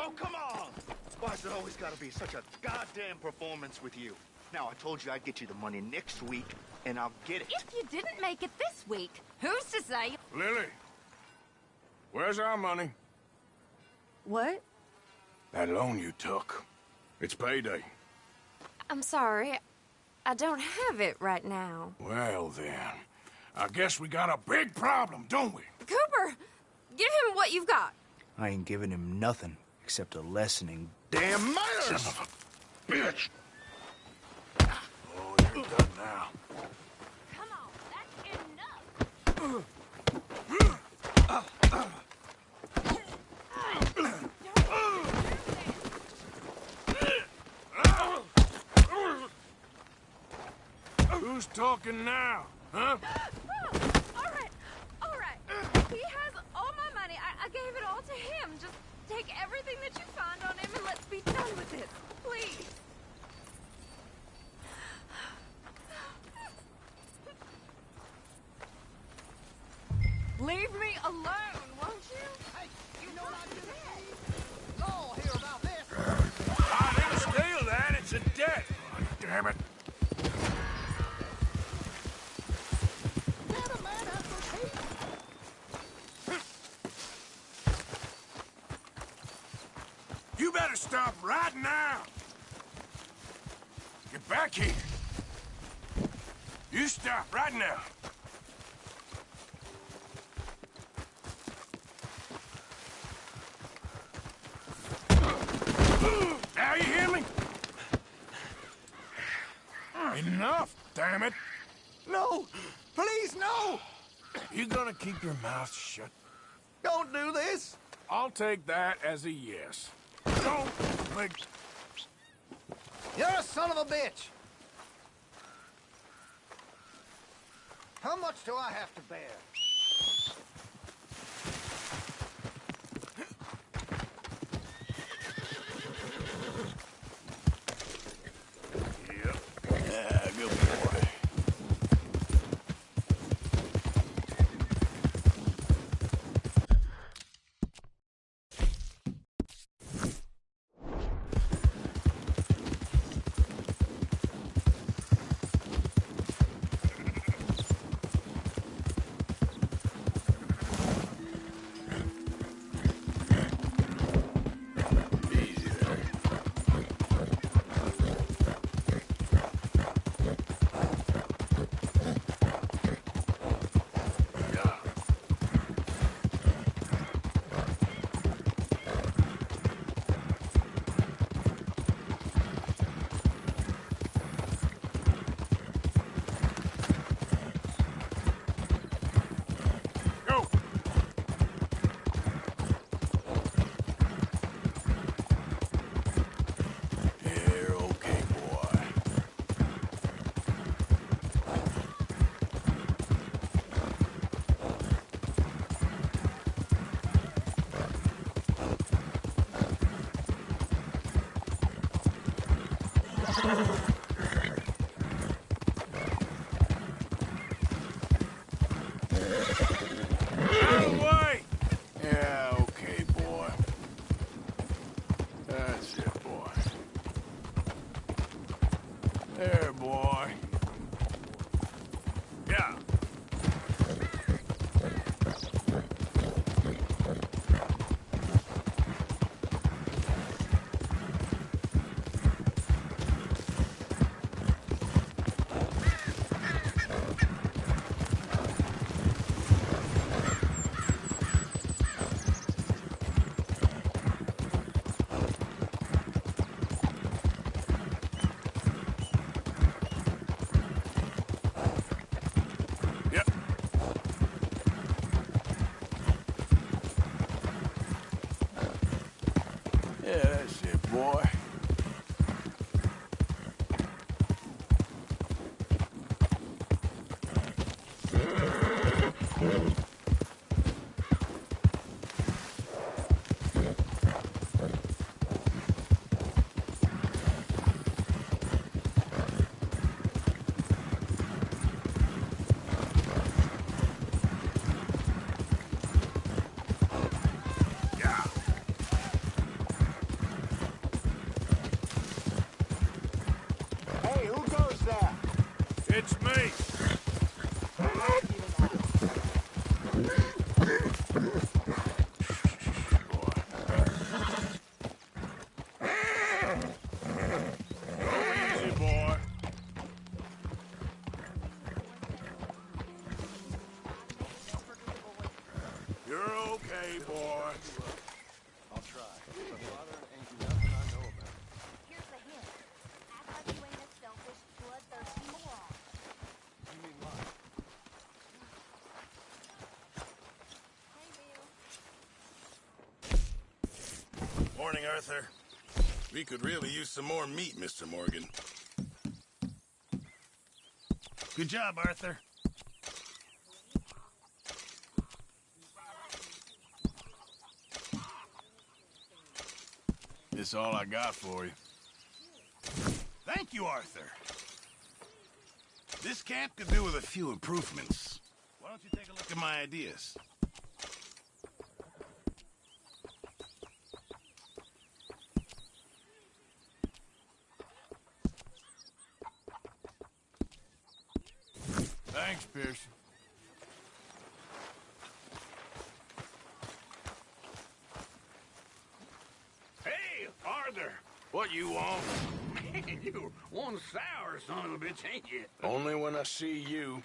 Oh, come on! Why's it always gotta be such a goddamn performance with you? Now, I told you I'd get you the money next week, and I'll get it. If you didn't make it this week, who's to say? Lily, where's our money? What? That loan you took. It's payday. I'm sorry. I don't have it right now. Well, then. I guess we got a big problem, don't we? Cooper! Give him what you've got. I ain't giving him nothing except a lesson in Damn Son manners! of a bitch! Oh, you're done now. Come on, that's enough. Who's talking now, huh? All right. He has all my money. I gave it all to him. Just take everything that you find on him and let's be done with it. Please. Leave me alone, won't you? Hey, you know not to Oh, hear about this. I didn't steal that. It's a debt. Oh, damn it. Let a man have some peace. You better stop right now. Get back here. You stop right now. Now you hear me? Enough, damn it. No! Please, no! You gonna keep your mouth shut? Don't do this! I'll take that as a yes. Don't make... You're a son of a bitch! How much do I have to bear? Yeah, good boy. Out of the way! Yeah, okay, boy. That's it, boy. There, boy. Yeah. Yeah, that's it, boy. Hey, who goes there? It's me. Easy, boy. You're okay, boy. I'll try. But father ain't nothing I know about. Here's the hint. Act like you ain't a selfish, bloodthirsty moron. You mean what? Hey, Bill. Morning, Arthur. We could really use some more meat, Mr. Morgan. Good job, Arthur. This is all I got for you. Thank you, Arthur. This camp could do with a few improvements. Why don't you take a look at my ideas? Thanks, Pearson. Hey, Arthur! What you want? Man, you're one sour son of a bitch, ain't you? Only when I see you.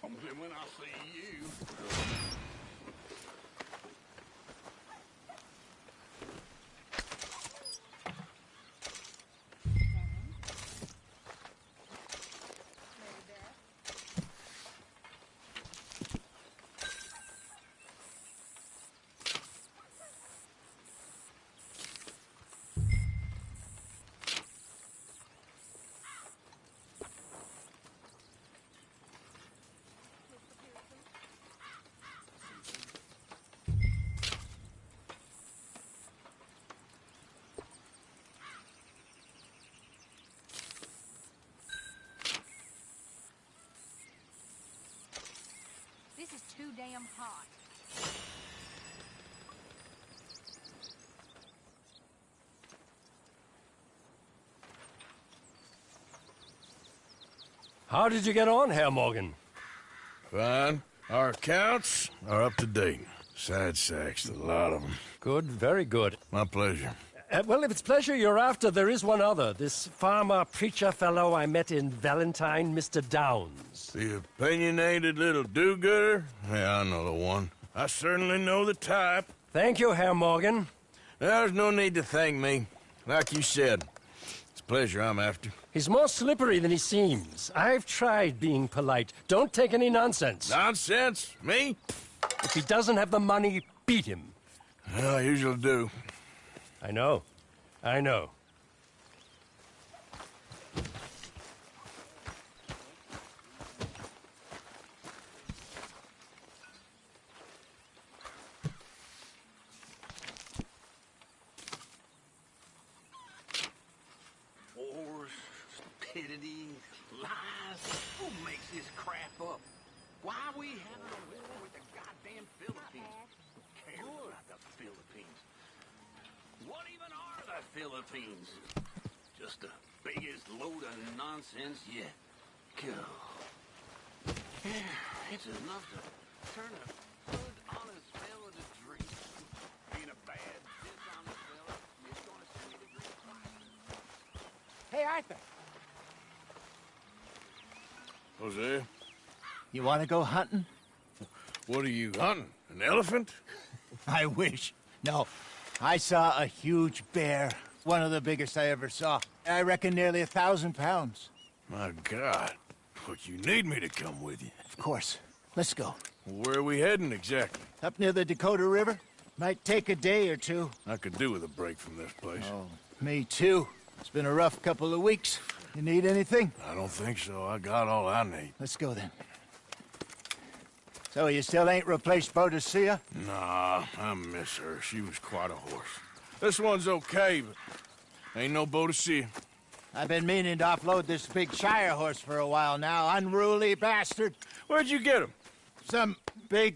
Only when I see you. This is too damn hot. How did you get on, Herr Morgan? Fine. Our accounts are up to date. Sad sacks, a lot of them. Good, very good. My pleasure. Well, if it's pleasure you're after, there is one other. This farmer preacher fellow I met in Valentine, Mr. Downs. The opinionated little do-gooder? Yeah, I know the one. I certainly know the type. Thank you, Herr Morgan. There's no need to thank me. Like you said, it's pleasure I'm after. He's more slippery than he seems. I've tried being polite. Don't take any nonsense. Nonsense? Me? If he doesn't have the money, beat him. Well, I usually do. I know. I know. Horseshoe Philippines. Just the biggest load of nonsense yet. Cool. Yeah, it's enough to turn a good, honest fella to drink. Being a bad, dishonest fella is gonna send me to drink twice. Hey, Arthur. Jose? You want to go hunting? What are you hunting? An elephant? I wish. No. I saw a huge bear. One of the biggest I ever saw. I reckon nearly 1,000 pounds. My God. But you need me to come with you. Of course. Let's go. Where are we heading exactly? Up near the Dakota River. Might take a day or two. I could do with a break from this place. Oh, me too. It's been a rough couple of weeks. You need anything? I don't think so. I got all I need. Let's go then. So you still ain't replaced Boadicea? Nah, I miss her. She was quite a horse. This one's okay, but ain't no Boadicea. I've been meaning to offload this big Shire horse for a while now. Unruly bastard. Where'd you get him? Some big,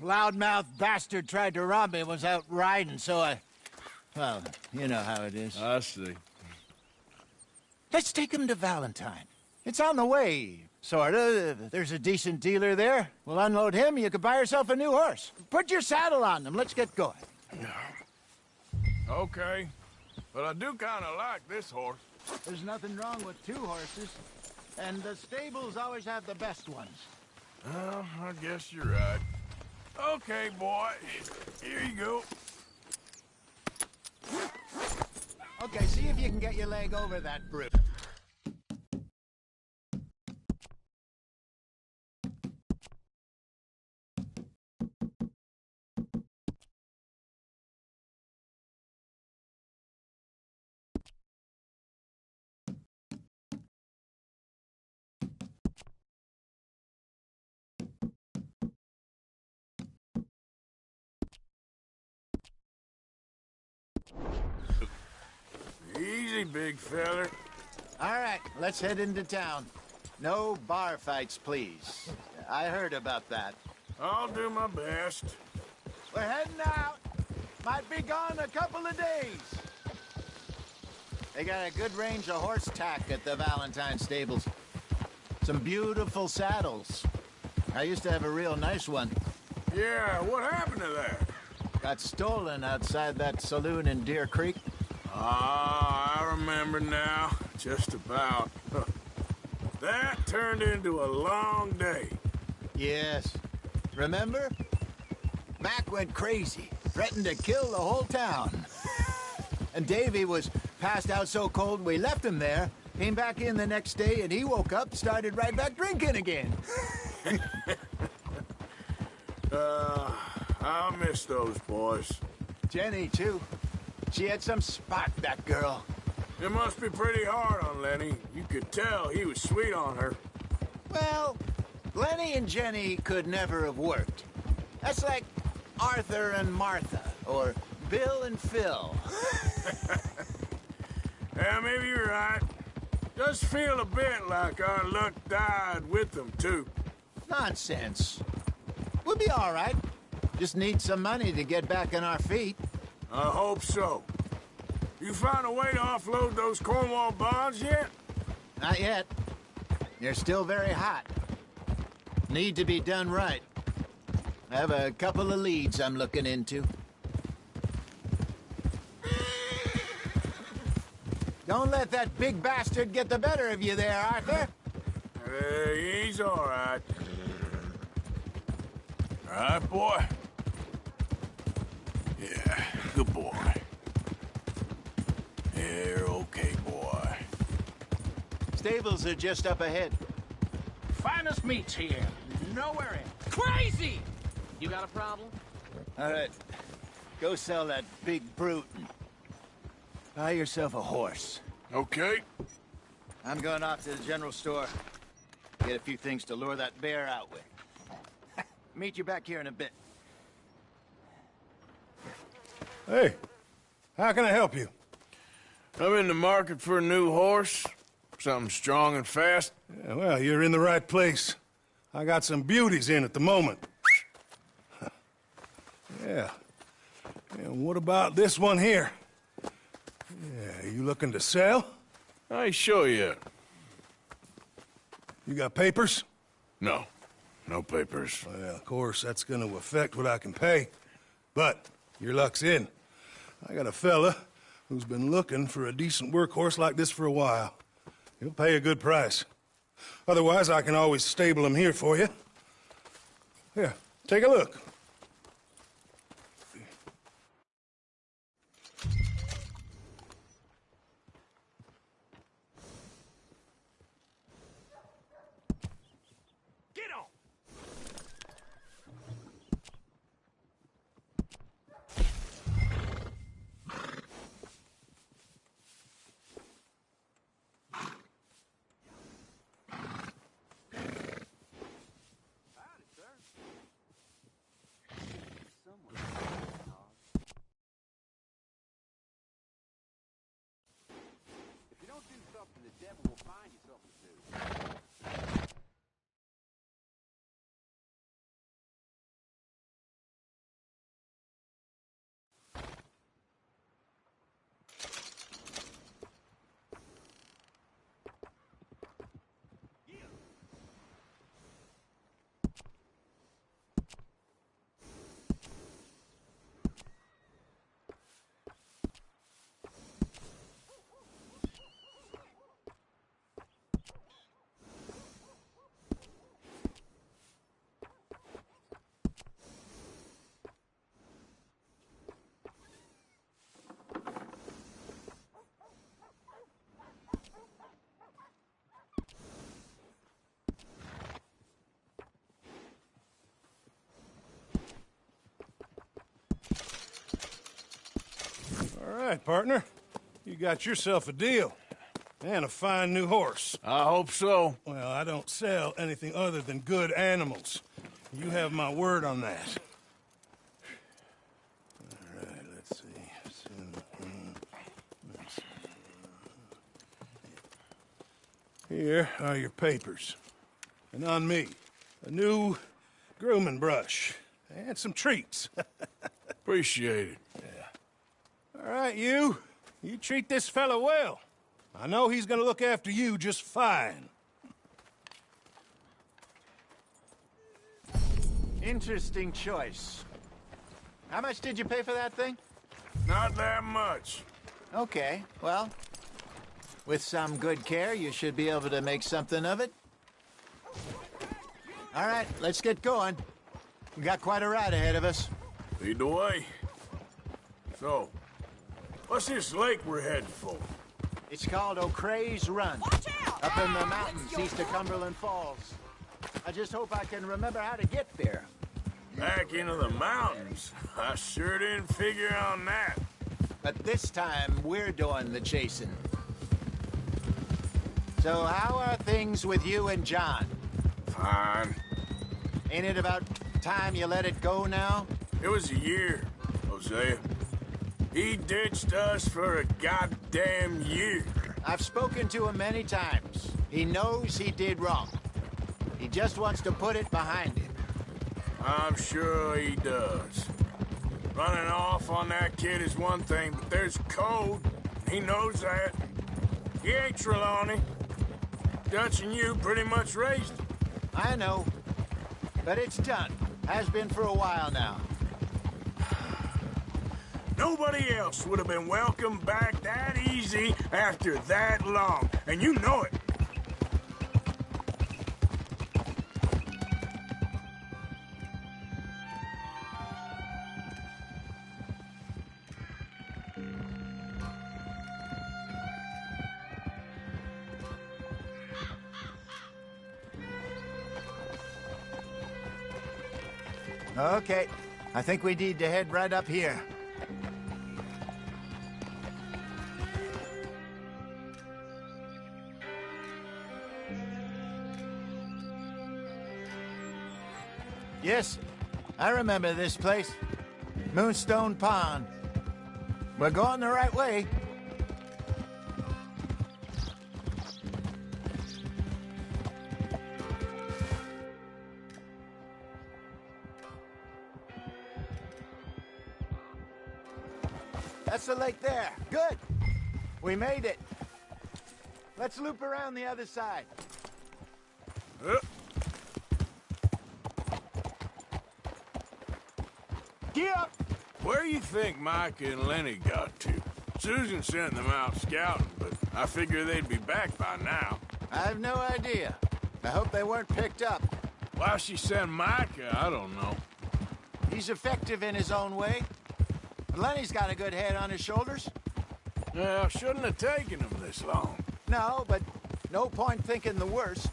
loudmouth bastard tried to rob me and was out riding, so I... Well, you know how it is. I see. Let's take him to Valentine. It's on the way, sorta. There's a decent dealer there. We'll unload him, you can buy yourself a new horse. Put your saddle on them, let's get going. Okay, but I do kind of like this horse. There's nothing wrong with two horses, and the stables always have the best ones. Well, I guess you're right. Okay, boy, here you go. Okay, see if you can get your leg over that brute. Easy, big feller. All right, let's head into town. No bar fights, please. I heard about that. I'll do my best. We're heading out. Might be gone a couple of days. They got a good range of horse tack at the Valentine stables. Some beautiful saddles. I used to have a real nice one. Yeah, what happened to that? Got stolen outside that saloon in Deer Creek. Ah, I remember now. Just about. That turned into a long day. Yes. Remember? Mac went crazy, threatened to kill the whole town. And Davy was passed out so cold we left him there, came back in the next day, and he woke up, started right back drinking again. I'll miss those boys. Jenny, too. She had some spot, that girl. It must be pretty hard on Lenny. You could tell he was sweet on her. Well, Lenny and Jenny could never have worked. That's like Arthur and Martha, or Bill and Phil. Yeah, maybe you're right. Does feel a bit like our luck died with them, too. Nonsense. We'll be all right. Just need some money to get back on our feet. I hope so. You found a way to offload those Cornwall bonds yet? Not yet. They're still very hot. Need to be done right. I have a couple of leads I'm looking into. Don't let that big bastard get the better of you there, Arthur. He's all right. All right, boy? Yeah, good boy. You're okay, boy. Stables are just up ahead. Finest meats here. Nowhere in. Crazy! You got a problem? All right. Go sell that big brute and buy yourself a horse. Okay. I'm going off to the general store. Get a few things to lure that bear out with. Meet you back here in a bit. Hey, how can I help you? I'm in the market for a new horse. Something strong and fast. Yeah, well, you're in the right place. I got some beauties in at the moment. Yeah. And what about this one here? You looking to sell? I ain't sure yet. You got papers? No. No papers. Well, of course, that's gonna affect what I can pay. But your luck's in. I got a fella who's been looking for a decent workhorse like this for a while. He'll pay a good price. Otherwise, I can always stable him here for you. Here, take a look. If you don't do something, the devil will find you something to do. All right, partner. You got yourself a deal. And a fine new horse. I hope so. Well, I don't sell anything other than good animals. You have my word on that. All right, let's see. Here are your papers. And on me, a new grooming brush. And some treats. Appreciate it. Yeah. All right, you. You treat this fella well. I know he's gonna look after you just fine. Interesting choice. How much did you pay for that thing? Not that much. Okay, well, with some good care, you should be able to make something of it. All right, let's get going. We got quite a ride ahead of us. Lead the way. So, what's this lake we're heading for? It's called O'Creagh's Run. Up in the mountains east of Cumberland Falls. I just hope I can remember how to get there. Back into the mountains? I sure didn't figure on that. But this time, we're doing the chasing. So how are things with you and John? Fine. Ain't it about time you let it go now? It was a year, Hosea. He ditched us for a goddamn year. I've spoken to him many times. He knows he did wrong. He just wants to put it behind him. I'm sure he does. Running off on that kid is one thing, but there's code. He knows that. He ain't Trelawney. Dutch and you pretty much raised him. I know. But it's done. Has been for a while now. Nobody else would have been welcomed back that easy after that long, and you know it. Okay. I think we need to head right up here. Yes, I remember this place. Moonstone Pond. We're going the right way. That's the lake there. Good. We made it. Let's loop around the other side. Get up! Where you think Mike and Lenny got to? Susan sent them out scouting, but I figure they'd be back by now. I have no idea. I hope they weren't picked up. Why she sent Micah, I don't know. He's effective in his own way. Lenny's got a good head on his shoulders. Well, shouldn't have taken him this long. No, but no point thinking the worst.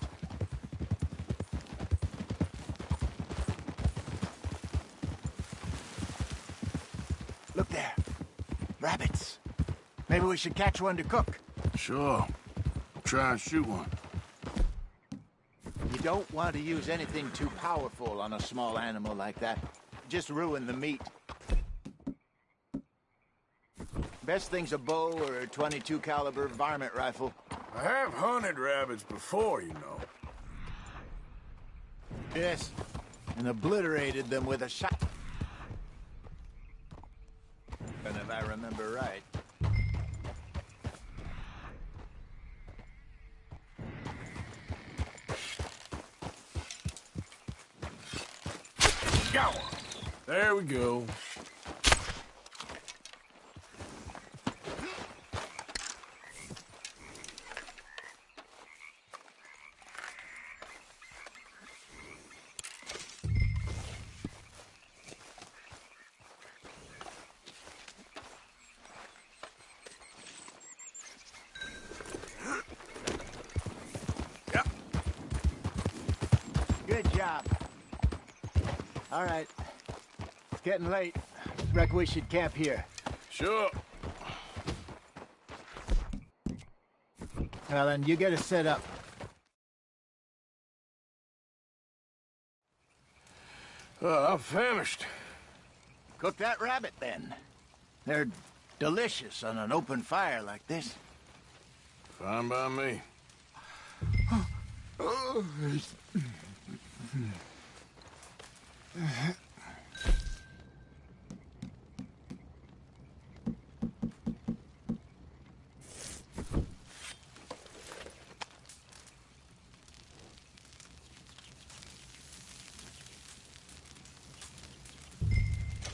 Look there. Rabbits. Maybe we should catch one to cook. Sure. Try and shoot one. You don't want to use anything too powerful on a small animal like that. Just ruin the meat. Best thing's a bow or a .22 caliber varmint rifle. I have hunted rabbits before, you know. Yes, and obliterated them with a shot. And if I remember right. Got one. There we go. Good job. All right. It's getting late. Reckon we should camp here. Sure. Well, then, you get us set up. I'm famished. Cook that rabbit, then. They're delicious on an open fire like this. Fine by me.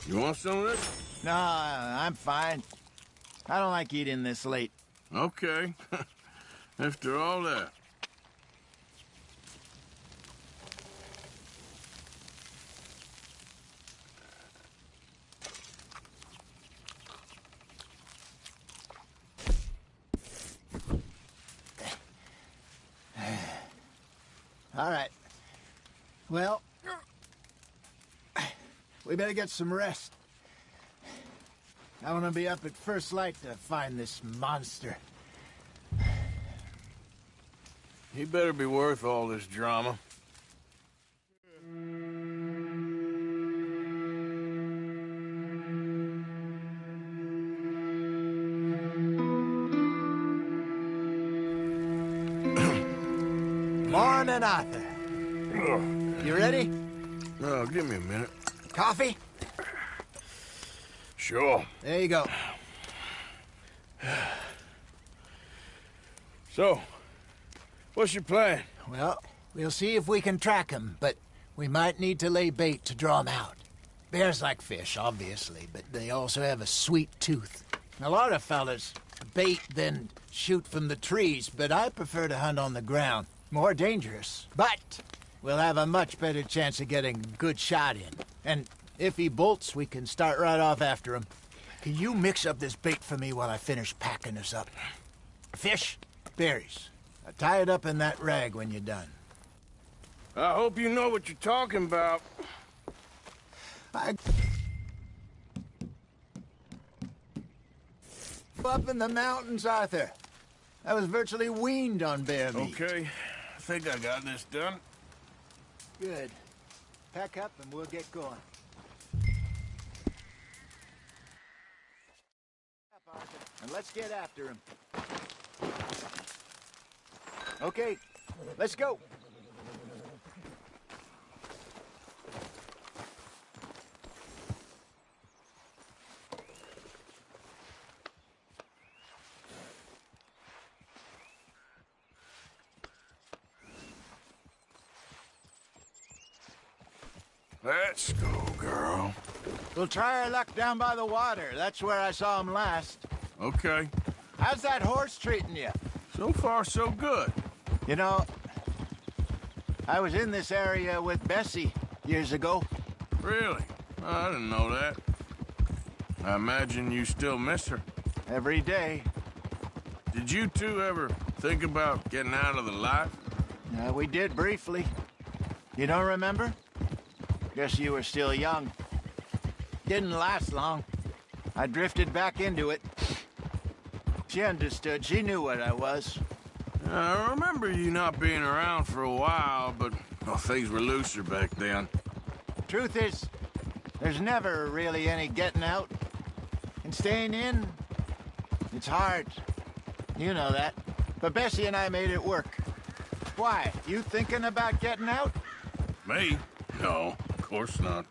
You want some of this? No, I'm fine. I don't like eating this late. Okay. After all that. All right. Well, we better get some rest. I want to be up at first light to find this monster. He better be worth all this drama. Morning, Arthur. You ready? Oh, give me a minute. Coffee? Sure. There you go. So, what's your plan? Well, we'll see if we can track him, but we might need to lay bait to draw him out. Bears like fish, obviously, but they also have a sweet tooth. A lot of fellas bait, then shoot from the trees, but I prefer to hunt on the ground. More dangerous, but we'll have a much better chance of getting a good shot in. And if he bolts, we can start right off after him. Can you mix up this bait for me while I finish packing this up? Fish, berries. Now tie it up in that rag when you're done. I hope you know what you're talking about. Up in the mountains, Arthur. I was virtually weaned on bear meat. Okay, I think I got this done. Good. Pack up and we'll get going. And let's get after him. Okay, let's go. Let's go, girl. We'll try our luck down by the water. That's where I saw him last. Okay. How's that horse treating you? So far, so good. You know, I was in this area with Bessie years ago. Really? I didn't know that. I imagine you still miss her. Every day. Did you two ever think about getting out of the life? We did briefly. You don't remember? Guess you were still young. Didn't last long. I drifted back into it. She understood. She knew what I was. I remember you not being around for a while, but well, things were looser back then. Truth is, there's never really any getting out. And staying in, it's hard. You know that. But Bessie and I made it work. Why? You thinking about getting out? Me? No, of course not.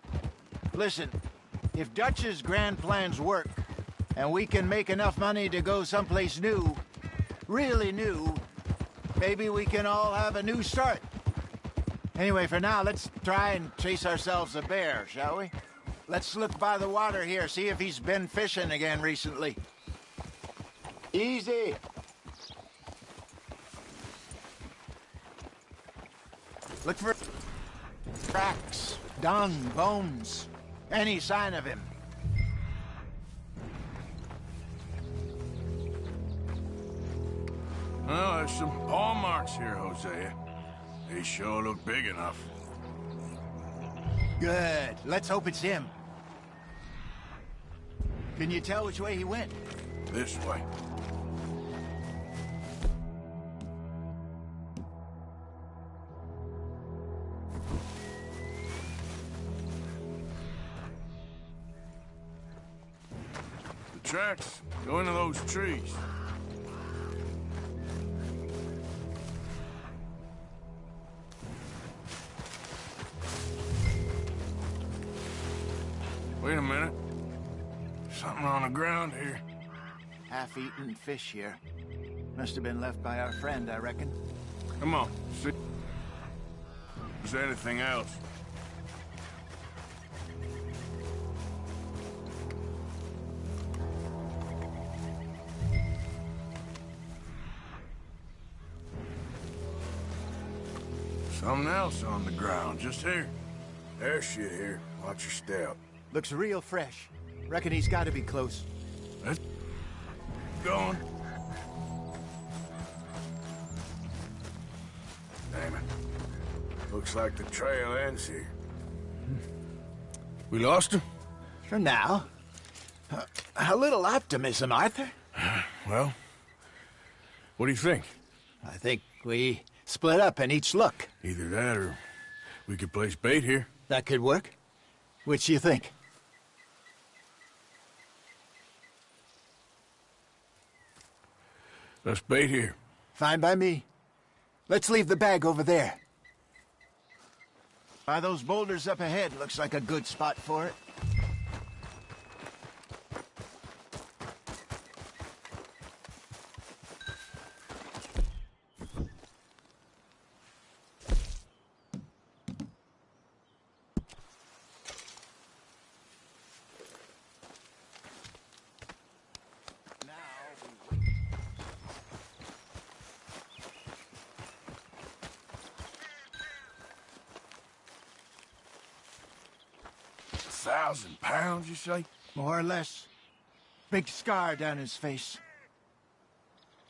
Listen, if Dutch's grand plans work, and we can make enough money to go someplace new, really new, maybe we can all have a new start. Anyway, for now, let's try and chase ourselves a bear, shall we? Let's look by the water here, see if he's been fishing again recently. Easy. Look for cracks, dung, bones, any sign of him. Well, there's some paw marks here, Hosea. They sure look big enough. Good. Let's hope it's him. Can you tell which way he went? This way. The tracks go into those trees. Wait a minute. Something on the ground here. Half-eaten fish here. Must have been left by our friend, I reckon. Come on, see if there's anything else. Something else on the ground, just here. There's shit here. Watch your step. Looks real fresh. Reckon he's got to be close. Let's going. Damn it. Looks like the trail ends here. We lost him? For now. A little optimism, Arthur. Well, what do you think? I think we split up and each look. Either that or we could place bait here. That could work. Which do you think? Let's bait here. Fine by me. Let's leave the bag over there. By those boulders up ahead, looks like a good spot for it. £1,000, you say? More or less. Big scar down his face.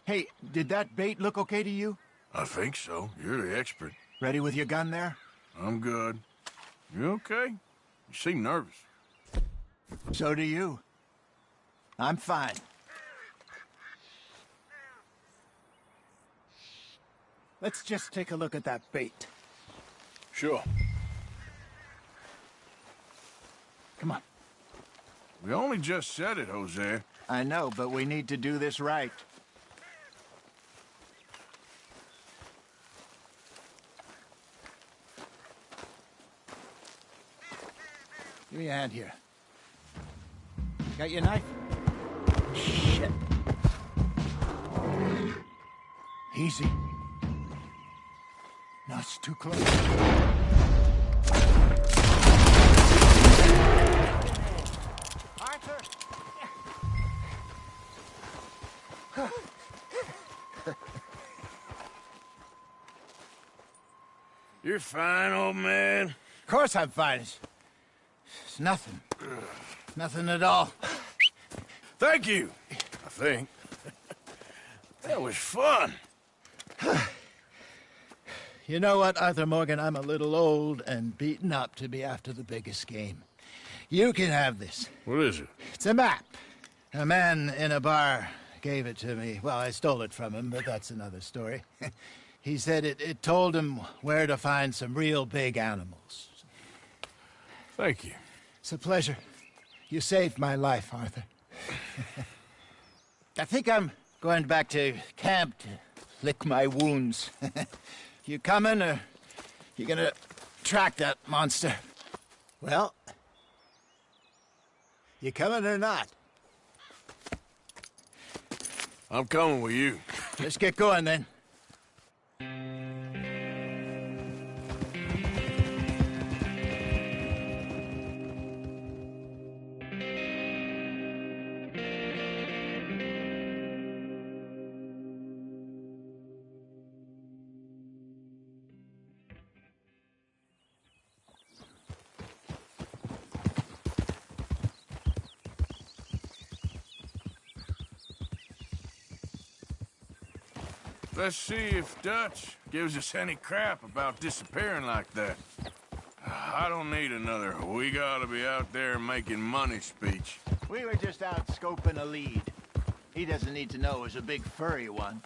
Hey, did that bait look okay to you? I think so. You're the expert. Ready with your gun there? I'm good. You okay? You seem nervous. So do you. I'm fine. Let's just take a look at that bait. Sure. Come on. We only just said it, Jose. I know, but we need to do this right. Give me a hand here. Got your knife? Shit. Easy. No, it's too close. You're fine, old man. Of course I'm fine. It's nothing. Nothing at all. Thank you, I think. That was fun. You know what, Arthur Morgan? I'm a little old and beaten up to be after the biggest game. You can have this. What is it? It's a map. A man in a bar gave it to me. Well, I stole it from him, but that's another story. He said it told him where to find some real big animals. Thank you. It's a pleasure. You saved my life, Arthur. I think I'm going back to camp to lick my wounds. You coming, or you gonna track that monster? Well, you coming or not? I'm coming with you. Let's get going, then. Let's see if Dutch gives us any crap about disappearing like that. I don't need another "we gotta be out there making money" speech. We were just out scoping a lead. He doesn't need to know it was a big furry one.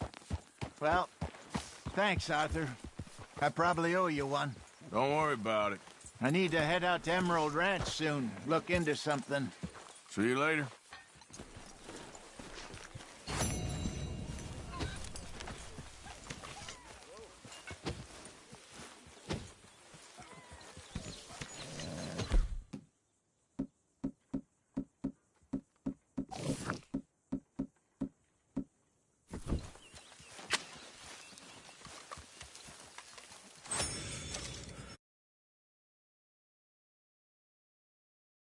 Well, thanks, Arthur. I probably owe you one. Don't worry about it. I need to head out to Emerald Ranch soon. Look into something. See you later.